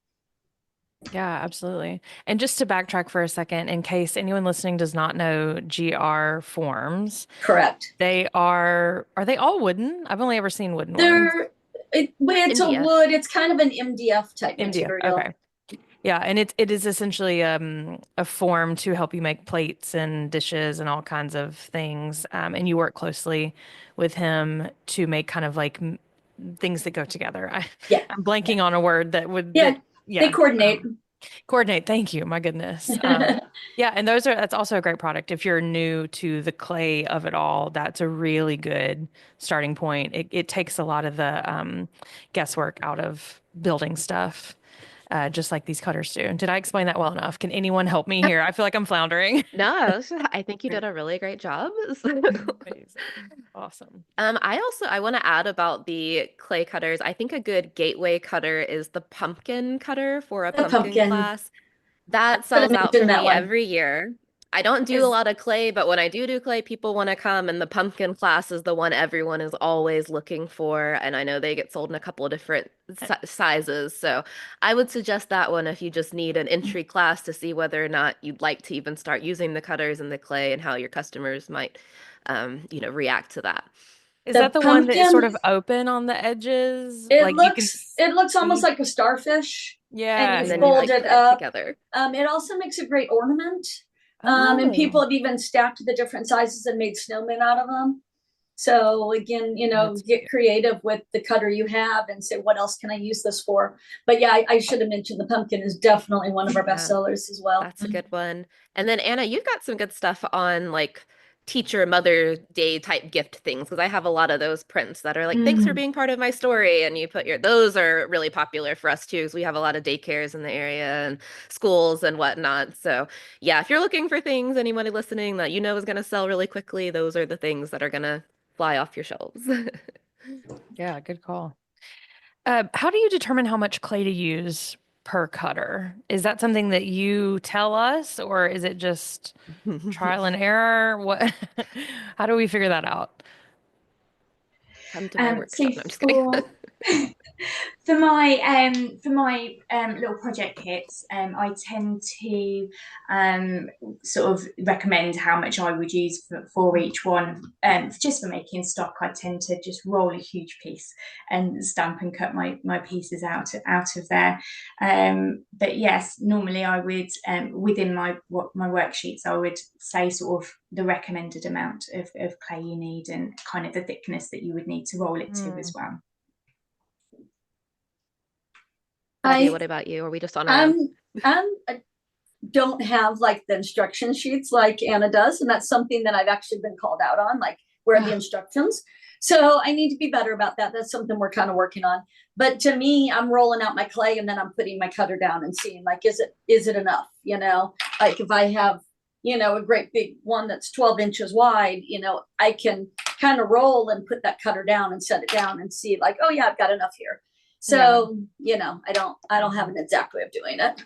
Yeah, absolutely. And just to backtrack for a second, in case anyone listening does not know GR forms. Correct. Are they all wooden? I've only ever seen wooden ones. It's MDF. A wood, it's kind of an MDF type material. Okay. Yeah, and it is essentially a form to help you make plates and dishes and all kinds of things. And you work closely with him to make kind of like things that go together. I'm blanking on a word that would. They coordinate. Coordinate. Thank you. My goodness. Yeah, and that's also a great product. If you're new to the clay of it all, that's a really good starting point. It takes a lot of the guesswork out of building stuff. Just like these cutters do. Did I explain that well enough? Can anyone help me here? I feel like I'm floundering. No, I think you did a really great job. Amazing. Awesome. I want to add about the clay cutters. I think a good gateway cutter is the pumpkin cutter for a pumpkin class. That sells out for me every year. I don't do a lot of clay, but when I do clay, people want to come, and the pumpkin class is the one everyone is always looking for. And I know they get sold in a couple of different sizes. So I would suggest that one if you just need an entry class to see whether or not you'd like to even start using the cutters and the clay, and how your customers might, react to that. Is that the one that's sort of open on the edges? It looks almost like a starfish. Yeah. And you fold it up together. It also makes a great ornament. And people have even stacked the different sizes and made snowmen out of them. So again, get creative with the cutter you have and say, what else can I use this for? But yeah, I should have mentioned the pumpkin is definitely one of our best sellers as well. That's a good one. And then Anna, you've got some good stuff on like teacher Mother's Day type gift things, because I have a lot of those prints that are like, thanks for being part of my story, and you put those are really popular for us too, because we have a lot of daycares in the area and schools and whatnot. So yeah, if you're looking for things, anybody listening that is going to sell really quickly, those are the things that are going to fly off your shelves. Yeah, good call. How do you determine how much clay to use per cutter? Is that something that you tell us, or is it just trial and error? What? How do we figure that out? Come to my workshop. No, I'm just kidding. For my little project kits, I tend to sort of recommend how much I would use for each one. Just for making stock, I tend to just roll a huge piece and stamp and cut my pieces out of there. But yes, normally I would within my worksheets, I would say sort of the recommended amount of clay you need and kind of the thickness that you would need to roll it to as well. What about you? Are we just on our own? I don't have like the instruction sheets like Anna does, and that's something that I've actually been called out on, like where are the instructions? So I need to be better about that. That's something we're kind of working on. But to me, I'm rolling out my clay and then I'm putting my cutter down and seeing like, is it enough? Like if I have, a great big one that's 12 inches wide, I can kind of roll and put that cutter down and set it down and see like, oh yeah, I've got enough here. So, I don't have an exact way of doing it.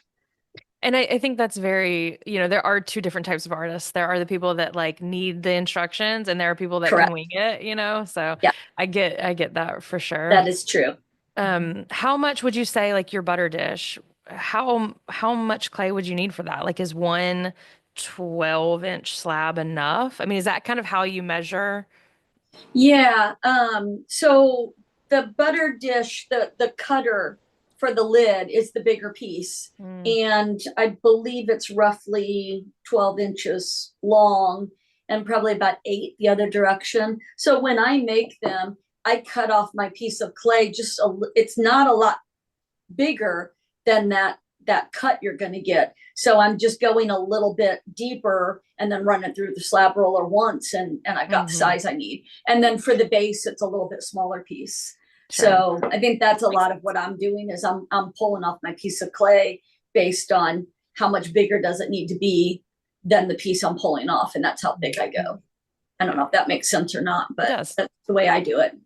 And I think that's very, there are two different types of artists. There are the people that like need the instructions, and there are people that Correct. can wing it, so yeah, I get that for sure. That is true. How much would you say like your butter dish, how much clay would you need for that? Like is one 12-inch slab enough? I mean, is that kind of how you measure? Yeah. So the butter dish, the cutter for the lid is the bigger piece. And I believe it's roughly 12 inches long and probably about 8 the other direction. So when I make them, I cut off my piece of clay, it's not a lot bigger than that cut you're going to get. So I'm just going a little bit deeper and then run it through the slab roller once, and I've got the size I need. And then for the base, it's a little bit smaller piece. Sure. So I think that's a lot of what I'm doing is I'm pulling off my piece of clay based on how much bigger does it need to be than the piece I'm pulling off, and that's how big I go. I don't know if that makes sense or not, but that's the way I do it.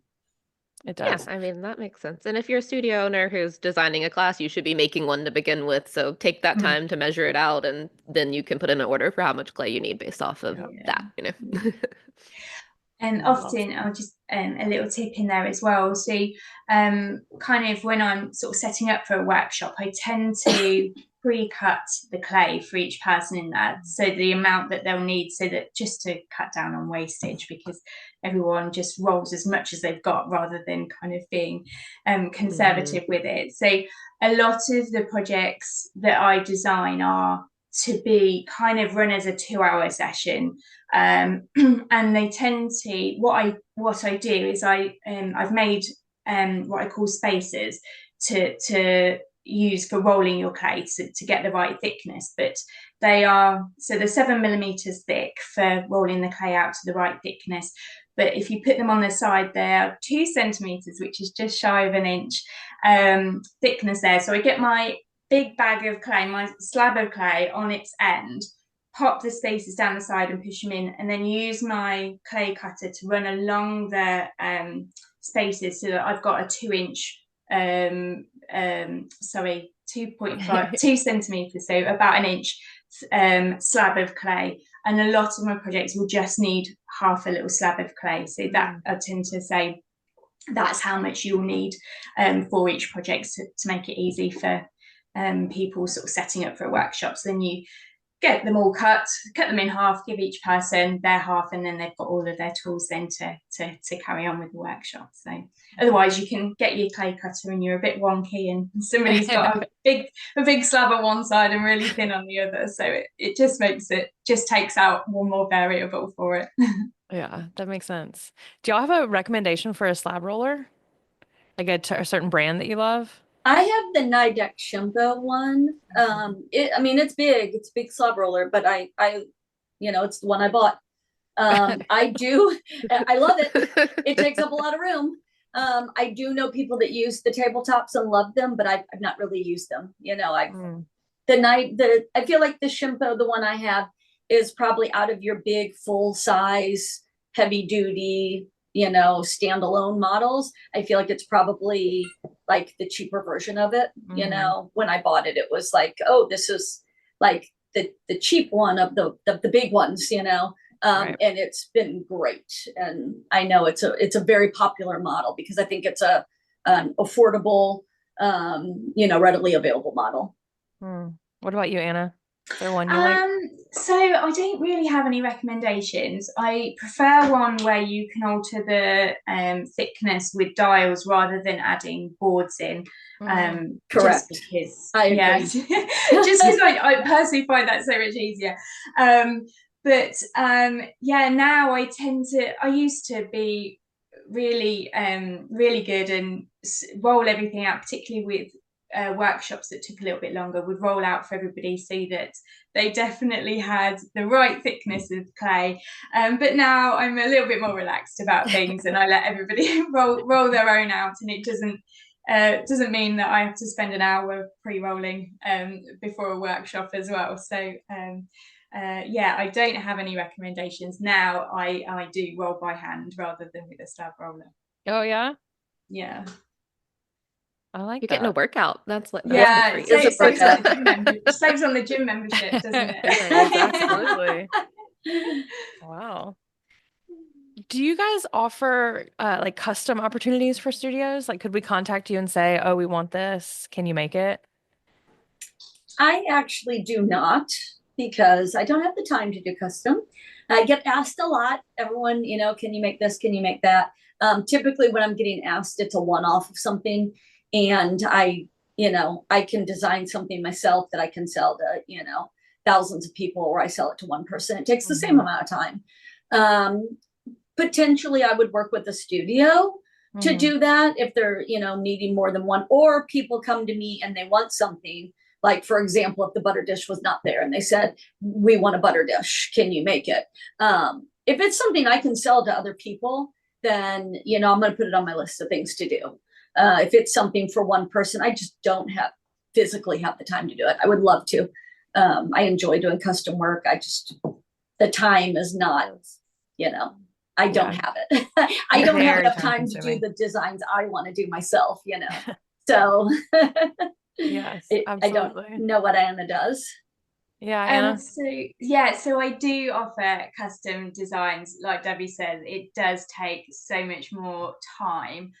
It does. Yeah, I mean, that makes sense. And if you're a studio owner who's designing a class, you should be making one to begin with. So take that time to measure it out, and then you can put in an order for how much clay you need based off of that, And often I'll just a little tip in there as well. So kind of when I'm sort of setting up for a workshop, I tend to pre-cut the clay for each person in that, so the amount that they'll need, so that just to cut down on wastage, because everyone just rolls as much as they've got rather than kind of being conservative with it. So a lot of the projects that I design are to be kind of run as a 2-hour session, and they tend to, what I do is I've made what I call spacers to use for rolling your clay to get the right thickness, but they're 7 millimeters thick for rolling the clay out to the right thickness. But if you put them on the side, they're 2 centimeters, which is just shy of an inch thickness there. So I get my big bag of clay, my slab of clay on its end, pop the spacers down the side and push them in, and then use my clay cutter to run along the spaces so that I've got a 2-inch 2 centimeters, so about an inch slab of clay. And a lot of my projects will just need half a little slab of clay, so that I tend to say that's how much you'll need for each project to make it easy for people sort of setting up for a workshop. So then you get them all cut them in half, give each person their half, and then they've got all of their tools then to carry on with the workshop. So otherwise you can get your clay cutter and you're a bit wonky and somebody's got a big slab on one side and really thin on the other, so it just takes out one more variable for it. Yeah, that makes sense. Do y'all have a recommendation for a slab roller, like a certain brand that you love? I have the Nidec Shimbo one. It's big. It's a big slab roller, but I it's the one I bought. I love it. It takes up a lot of room. I do know people that use the tabletops and love them, but I've not really used them. I feel like the Shimbo, the one I have, is probably out of your big full size, heavy duty, standalone models. I feel like it's probably like the cheaper version of it. When I bought it, it was like, oh, this is like the cheap one of the big ones, right. And it's been great. And I know it's a very popular model because I think it's an affordable, readily available model. What about you, Anna? Is there one you like? So I don't really have any recommendations. I prefer one where you can alter the thickness with dials rather than adding boards in. Correct. Just because, I agree. Just because I personally find that so much easier. Now I used to be really, really good and roll everything out, particularly with workshops that took a little bit longer, would roll out for everybody so that they definitely had the right thickness of clay. But now I'm a little bit more relaxed about things and I let everybody roll their own out, and it doesn't mean that I have to spend an hour pre-rolling before a workshop as well. So yeah, I don't have any recommendations now. I do roll by hand rather than with a stab roller. Oh yeah, Yeah. I like You're that. getting a workout. That's what. That's Yeah, good it for you. saves on the gym saves on the gym membership, doesn't it? Absolutely. Wow. Do you guys offer like custom opportunities for studios? Like, could we contact you and say, "Oh, we want this. Can you make it?" I actually do not, because I don't have the time to do custom. I get asked a lot. Everyone, can you make this? Can you make that? Typically, when I'm getting asked, it's a one-off of something, and I can design something myself that I can sell to, thousands of people, or I sell it to one person. It takes the same amount of time. Potentially, I would work with a studio to do that if they're, needing more than one, or people come to me and they want something. Like, for example, if the butter dish was not there and they said, we want a butter dish, can you make it? If it's something I can sell to other people, then, I'm going to put it on my list of things to do. If it's something for one person, I just don't physically have the time to do it. I would love to. I enjoy doing custom work. The time is not, I don't have it. I don't have enough time to do the designs I want to do myself, So yes, I don't know what Anna does. Yeah, Anna. So I do offer custom designs. Like Debbie said, it does take so much more time,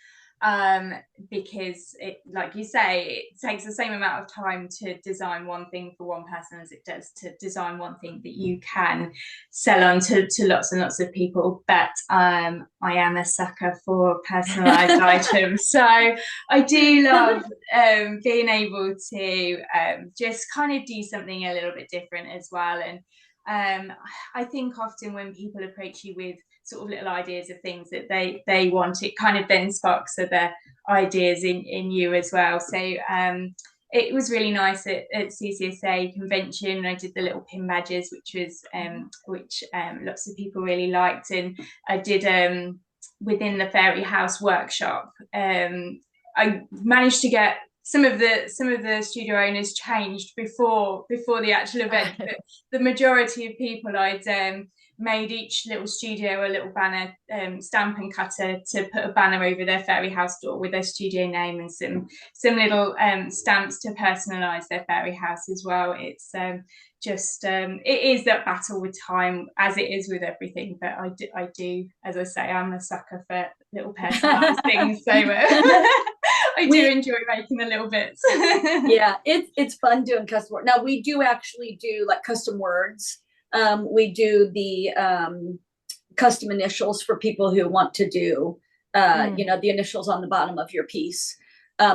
because it, like you say, it takes the same amount of time to design one thing for one person as it does to design one thing that you can sell on to lots and lots of people. But I am a sucker for personalized items, so I do love being able to just kind of do something a little bit different as well. And I think often when people approach you with sort of little ideas of things that they want, it kind of then sparks other ideas in you as well. So it was really nice at CCSA convention. I did the little pin badges, which lots of people really liked, and I did within the Fairy House workshop. I managed to get some of the studio owners changed before the actual event, but the majority of people, I'd made each little studio a little banner, stamp and cutter, to put a banner over their Fairy House door with their studio name and some little stamps to personalise their Fairy House as well. It's it is that battle with time, as it is with everything, but I do, as I say, I'm a sucker for little personalised things, so I do enjoy making the little bits. Yeah, it's fun doing custom work. Now, we do actually do like custom words. We do the custom initials for people who want to do, the initials on the bottom of your piece.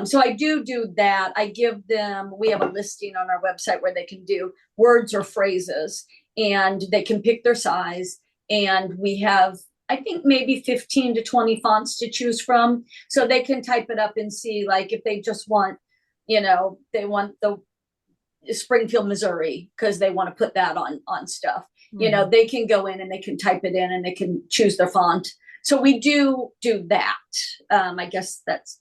So I do that. I give them, we have a listing on our website where they can do words or phrases, and they can pick their size. And we have, I think, maybe 15 to 20 fonts to choose from. So they can type it up and see, like, if they just want, they want the Springfield, Missouri, because they want to put that on stuff. They can go in and they can type it in and they can choose their font. So we do that. I guess that's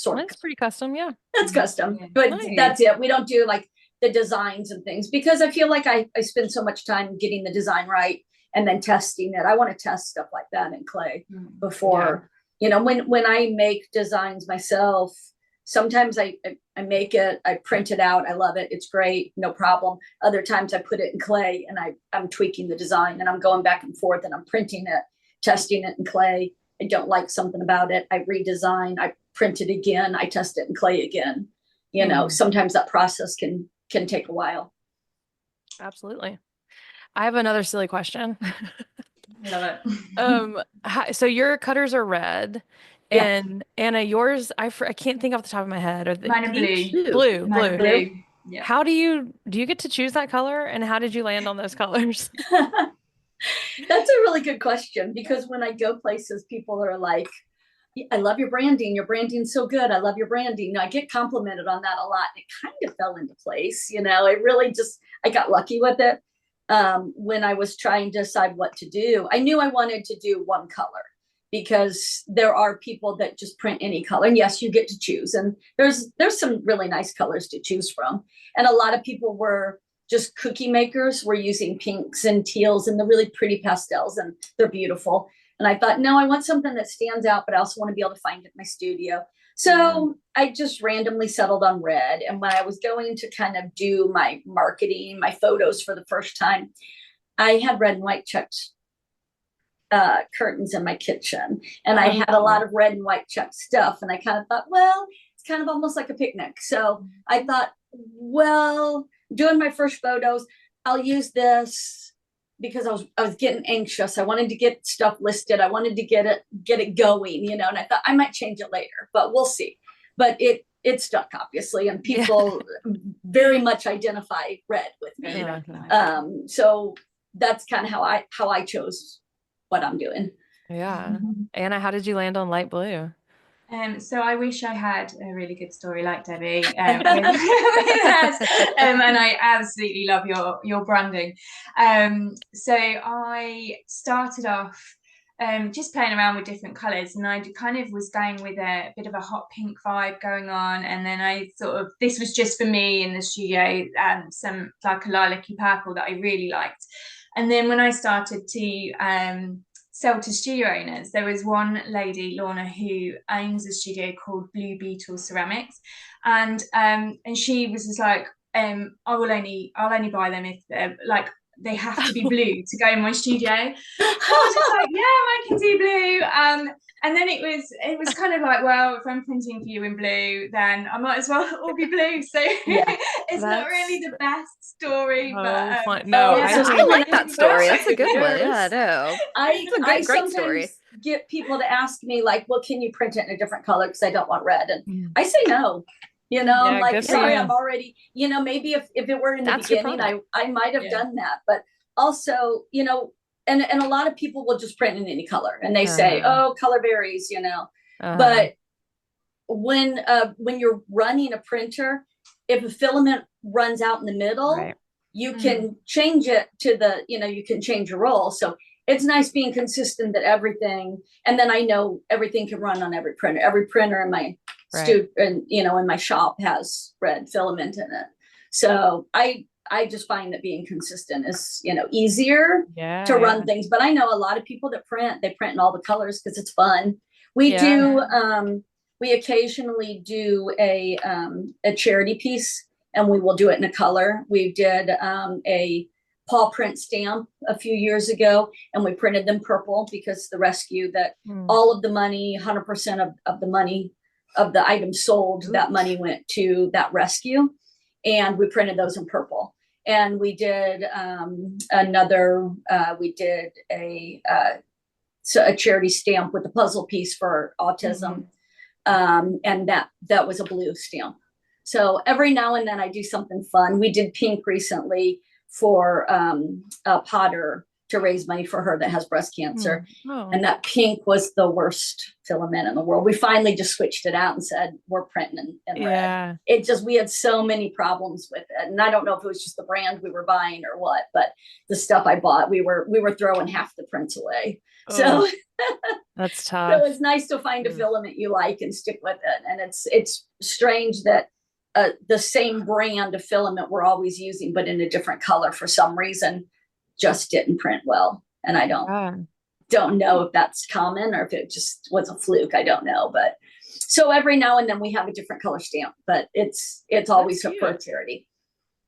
that's pretty custom. Yeah, that's custom, but that's it. We don't do like the designs and things, because I feel like I spend so much time getting the design right and then testing it. I want to test stuff like that in clay before, when I make designs myself. Sometimes I make it, I print it out, I love it, it's great, no problem. Other times I put it in clay and I'm tweaking the design, and I'm going back and forth, and I'm printing it, testing it in clay. I don't like something about it, I redesign, I print it again, I test it in clay again. Sometimes that process can take a while. Absolutely. I have another silly question. Love it. So your cutters are red. Yeah. And Anna, yours, I can't think off the top of my head. Are Mine are blue. Blue. Yeah. How do you get to choose that color, and how did you land on those colors? That's a really good question, because when I go places, people are like, I love your branding. Your branding's so good. I love your branding. I get complimented on that a lot. It kind of fell into place. It really I got lucky with it. When I was trying to decide what to do, I knew I wanted to do one color, because there are people that just print any color. And yes, you get to choose. And there's some really nice colors to choose from. And a lot of people were just cookie makers. We're using pinks and teals and the really pretty pastels, and they're beautiful. And I thought, no, I want something that stands out, but I also want to be able to find it in my studio. So I just randomly settled on red. And when I was going to kind of do my marketing, my photos for the first time, I had red and white checked curtains in my kitchen, and I had a lot of red and white checked stuff. And I kind of thought, well, it's kind of almost like a picnic. So I thought, well, doing my first photos, I'll use this because I was getting anxious. I wanted to get stuff listed. I wanted to get it going, you know, and I thought I might change it later, but we'll see. But it stuck, obviously, and people very much identify red with me. So that's kind of how I chose what I'm doing. Yeah. Anna, how did you land on light blue? So I wish I had a really good story like Debbie with us, and I absolutely love your branding. So I started off just playing around with different colours, and I kind of was going with a bit of a hot pink vibe going on, and then I this was just for me in the studio, some like a lilac-y purple that I really liked. And then when I started to sell to studio owners, there was one lady, Lorna, who owns a studio called Blue Beetle Ceramics, and she was just like, I'll only buy them if they're like, they have to be blue to go in my studio. I was just like, yeah, I can do blue. And then it was kind of like, well, if I'm printing for you in blue, then I might as well all be blue. So it's not really the best story, but no, I like that story. That's a good one. Yeah, no, it's a great story. Get people to ask me like, well, can you print it in a different color because I don't want red, and I say no. You know, yeah, like, sorry, I'm already, you know, maybe if it were in the beginning, I might have done that. But also, you know, and a lot of people will just print in any color, and they say, oh, color varies, you know. But when you're running a printer, if a filament runs out in the middle, you can change it to the, you know, you can change your roll. So it's nice being consistent that everything, and then I know everything can run on every printer. Every printer in my and you know, in my shop has red filament in it. So I just find that being consistent is, you know, easier to run things. But I know a lot of people that they print in all the colors because it's fun. We do we occasionally do a charity piece, and we will do it in a color. We did a paw print stamp a few years ago, and we printed them purple because the rescue that all of the money, 100% of the money of the items sold, that money went to that rescue, and we printed those in purple. And we did we did a charity stamp with a puzzle piece for autism, and that was a blue stamp. So every now and then I do something fun. We did pink recently for a Potter to raise money for her that has breast cancer. And that pink was the worst filament in the world. We finally just switched it out and said, we're printing in red. It just, we had so many problems with it. And I don't know if it was just the brand we were buying or what, but the stuff I bought, we were throwing half the prints away. So that's tough. So it's nice to find a filament you like and stick with it. And it's strange that the same brand of filament we're always using, but in a different color for some reason, just didn't print well. And I don't know if that's common or if it just was a fluke. I don't know. But so every now and then we have a different color stamp, but it's always for a charity.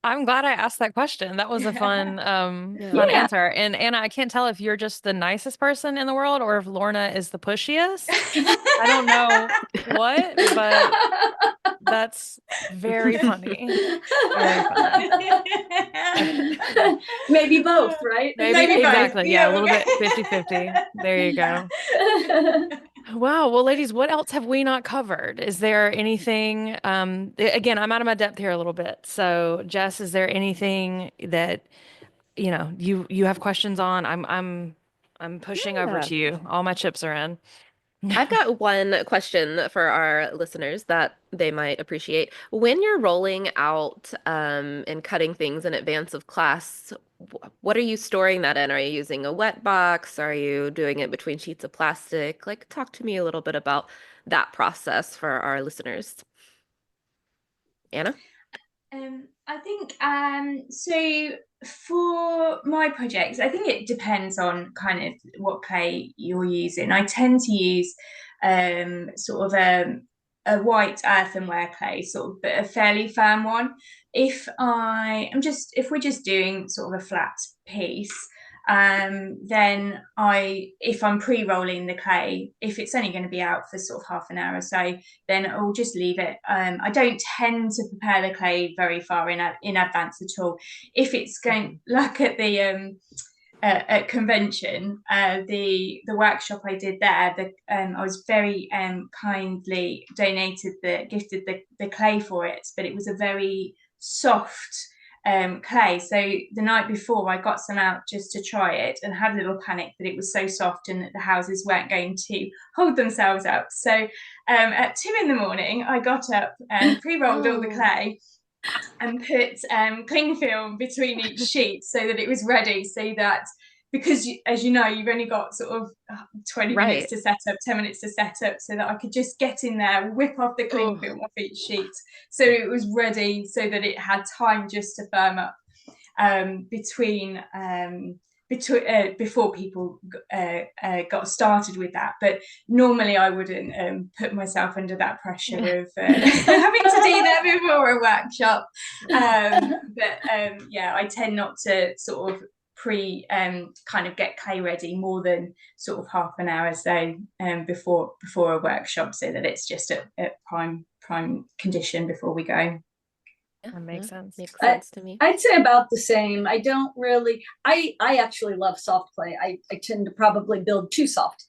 I'm glad I asked that question. That was a fun, fun answer. And Anna, I can't tell if you're just the nicest person in the world or if Lorna is the pushiest. I don't know what, but that's very funny. Very funny. Maybe both, right? Maybe exactly. Both. Yeah, a little bit 50-50. There you go. Wow. Well, ladies, what else have we not covered? Is there anything, again, I'm out of my depth here a little bit. So Jess, is there anything that, you know, you have questions on? I'm pushing over to you. All my chips are in. I've got one question for our listeners that they might appreciate. When you're rolling out and cutting things in advance of class, what are you storing that in? Are you using a wet box? Are you doing it between sheets of plastic? Like, talk to me a little bit about that process for our listeners. Anna? I think so for my projects, I think it depends on kind of what clay you're using. I tend to use sort of a white earthenware clay, sort of, but a fairly firm one. If we're just doing sort of a flat piece, then if I'm pre-rolling the clay, if it's only going to be out for sort of half an hour or so, then I'll just leave it. I don't tend to prepare the clay very far in advance at all. If it's going, like at the at convention, the workshop I did there, I was very kindly gifted the clay for it, but it was a very soft clay. So the night before, I got some out just to try it, and had a little panic that it was so soft and that the houses weren't going to hold themselves up. So at 2 a.m, I got up and pre-rolled all the clay and put cling film between each sheet so that it was ready, so that, because as you know, you've only got sort of 20 minutes to set up, 10 minutes to set up, so that I could just get in there, whip off the cling film off each sheet, so it was ready, so that it had time just to firm up before people got started with that. But normally I wouldn't put myself under that pressure of having to do that before a workshop. I tend not to sort of kind of get clay ready more than sort of half an hour or so before a workshop, so that it's just at prime condition before we go. That makes sense. Makes sense to me. I'd say about the same. I don't really, I actually love soft clay. I tend to probably build too soft.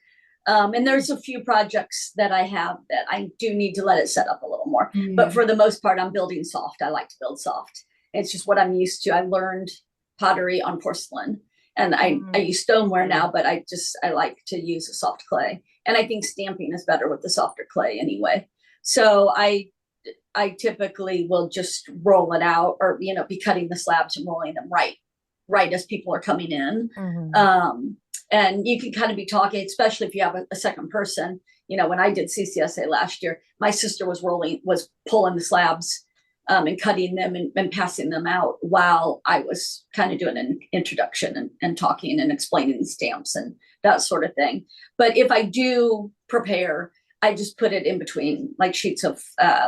And there's a few projects that I have that I do need to let it set up a little more. But for the most part, I'm building soft. I like to build soft. It's just what I'm used to. I learned pottery on porcelain, and I use stoneware now, but I like to use a soft clay. And I think stamping is better with the softer clay anyway. So I typically will just roll it out, or, be cutting the slabs and rolling them right as people are coming in. And you can kind of be talking, especially if you have a second person. When I did CCSA last year, my sister was pulling the slabs and cutting them and passing them out while I was kind of doing an introduction and talking and explaining the stamps and that sort of thing. But if I do prepare, I just put it in between like sheets of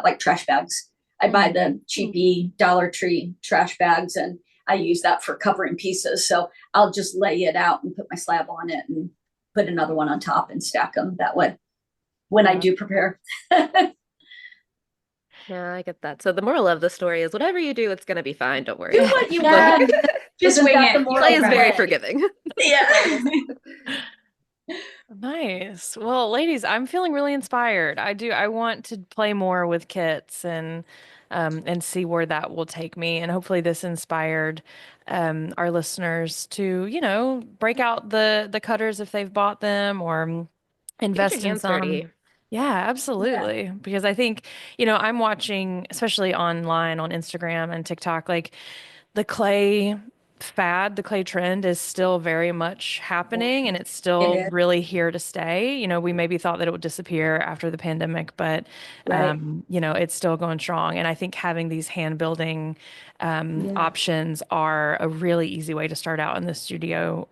like trash bags. I buy the cheapy Dollar Tree trash bags, and I use that for covering pieces. So I'll just lay it out and put my slab on it and put another one on top and stack them that way when I do prepare. Yeah, I get that. So the moral of the story is, whatever you do, it's going to be fine. Don't worry. Do what you want. Just wing it. Clay is very forgiving. Yeah. Nice. Well, ladies, I'm feeling really inspired. I want to play more with kits and see where that will take me. And hopefully this inspired our listeners to, break out the cutters if they've bought them, or invest in some. Dirty. Yeah, absolutely. Yeah. Because I think, I'm watching, especially online on Instagram and TikTok, like the clay trend is still very much happening, and it's still really here to stay. We maybe thought that it would disappear after the pandemic, but it's still going strong. And I think having these hand building options are a really easy way to start out in the studio.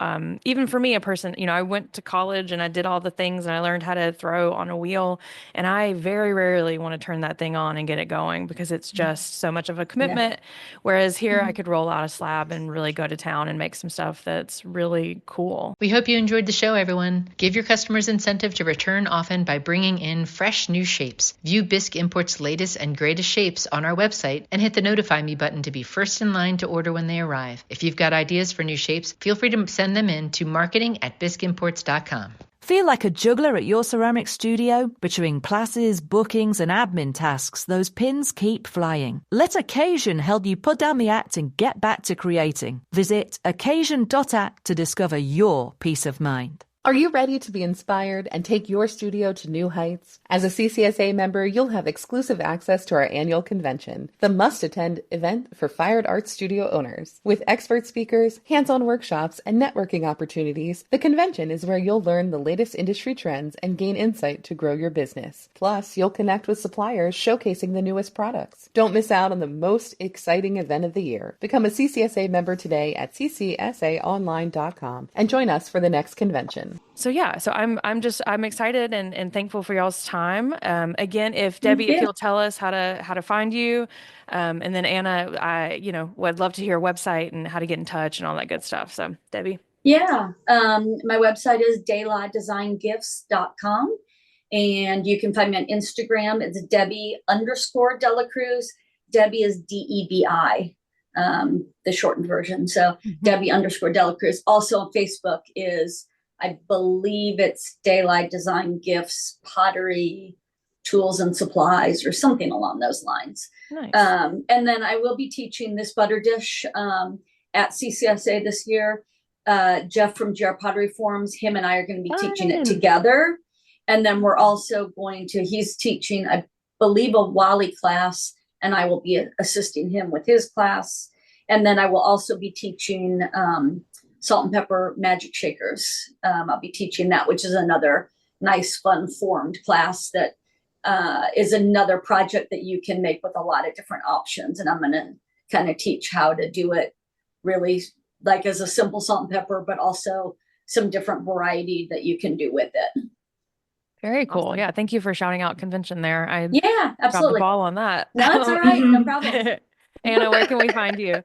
Even for me, a person, I went to college and I did all the things and I learned how to throw on a wheel, and I very rarely want to turn that thing on and get it going because it's just so much of a commitment. Whereas here I could roll out a slab and really go to town and make some stuff that's really cool. We hope you enjoyed the show, everyone. Give your customers incentive to return often by bringing in fresh new shapes. View Bisque Import's latest and greatest shapes on our website and hit the notify me button to be first in line to order when they arrive. If you've got ideas for new shapes, feel free to send them in to marketing@bisqueimports.com. Feel like a juggler at your ceramic studio? Between classes, bookings, and admin tasks, those pins keep flying. Let Occasion help you put down the act and get back to creating. Visit occasion.act to discover your peace of mind. Are you ready to be inspired and take your studio to new heights? As a CCSA member, you'll have exclusive access to our annual convention, the must-attend event for Fired Art Studio owners. With expert speakers, hands-on workshops, and networking opportunities, the convention is where you'll learn the latest industry trends and gain insight to grow your business. Plus, you'll connect with suppliers showcasing the newest products. Don't miss out on the most exciting event of the year. Become a CCSA member today at ccsaonline.com and join us for the next convention. So I'm excited and thankful for y'all's time. Again, if Debbie, if you'll tell us how to find you, and then Anna, I would love to hear a website and how to get in touch and all that good stuff. So Debbie. Yeah. My website is DelaDesignGifts.com, and you can find me on Instagram. It's Debi_DelaCruz. Debbie is DEBI, the shortened version. So Debi_DelaCruz. Also on Facebook is, I believe it's Daylight Design Gifts, Pottery, Tools and Supplies, or something along those lines. Nice. And then I will be teaching this butter dish at CCSA this year. Jeff from GR Pottery Forums, him and I are going to be teaching it together. And then we're also he's teaching, I believe, a Wally class, and I will be assisting him with his class. And then I will also be teaching salt and pepper magic shakers. I'll be teaching that, which is another nice, fun formed class that is another project that you can make with a lot of different options. And I'm going to kind of teach how to do it really like as a simple salt and pepper, but also some different variety that you can do with it. Very cool. Awesome. Yeah. Thank you for shouting out convention there. Yeah, absolutely. Dropped the ball on that. No, that's all right. No problem. Anna, where can we find you?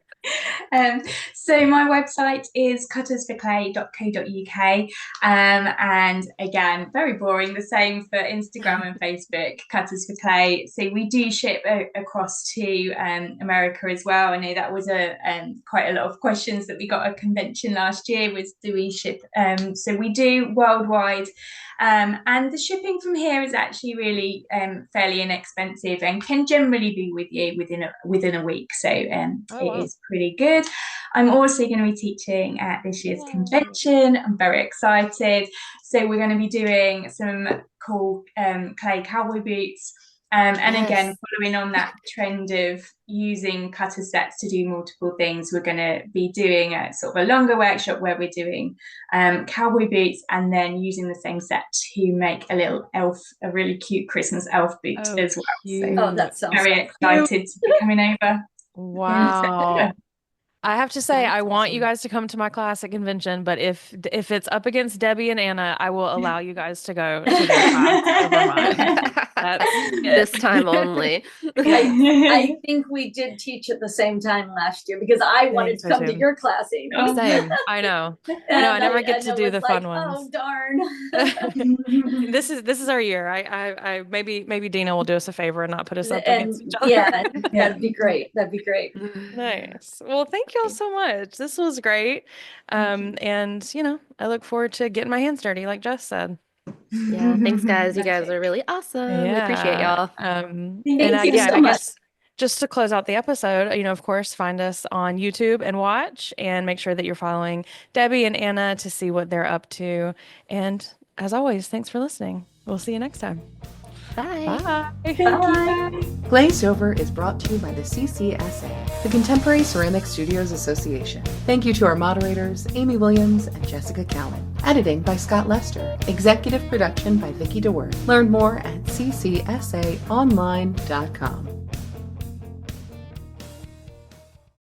So my website is cuttersforclay.co.uk, and again, very boring, the same for Instagram and Facebook, Cutters for Clay. So we do ship across to America as well. I know that was quite a lot of questions that we got at convention last year, was do we ship? So we do worldwide. And the shipping from here is actually really fairly inexpensive and can generally be with you within a week. So it is pretty good. I'm also going to be teaching at this year's convention. I'm very excited. So we're going to be doing some cool clay cowboy boots. And again, following on that trend of using cutter sets to do multiple things, we're going to be doing a sort of a longer workshop where we're doing cowboy boots and then using the same set to make a little elf, a really cute Christmas elf boot as well. Cute. So that sounds very excited to be coming over. Wow. I have to say, I want you guys to come to my class at convention, but if it's up against Debbie and Anna, I will allow you guys to go to their class over mine. This time only. I think we did teach at the same time last year because I wanted to come to your class, Amy. Same. I know. I never get to do the fun ones. Oh darn! This is our year. I maybe Dina will do us a favor and not put us up against each other. Yeah, that'd be great. That'd be great. Nice. Well, thank y'all so much. This was great. And I look forward to getting my hands dirty, like Jess said. Yeah, thanks guys. You guys are really awesome. We appreciate y'all. Thank you so much. Guess just to close out the episode, of course, find us on YouTube and watch, and make sure that you're following Debbie and Anna to see what they're up to. And as always, thanks for listening. We'll see you next time. Bye. Bye. Glazed Over is brought to you by the CCSA, the Contemporary Ceramic Studios Association. Thank you to our moderators, Amy Williams and Jessica Cowan. Editing by Scott Lester. Executive production by Vicki DeWert. Learn more at ccsaonline.com.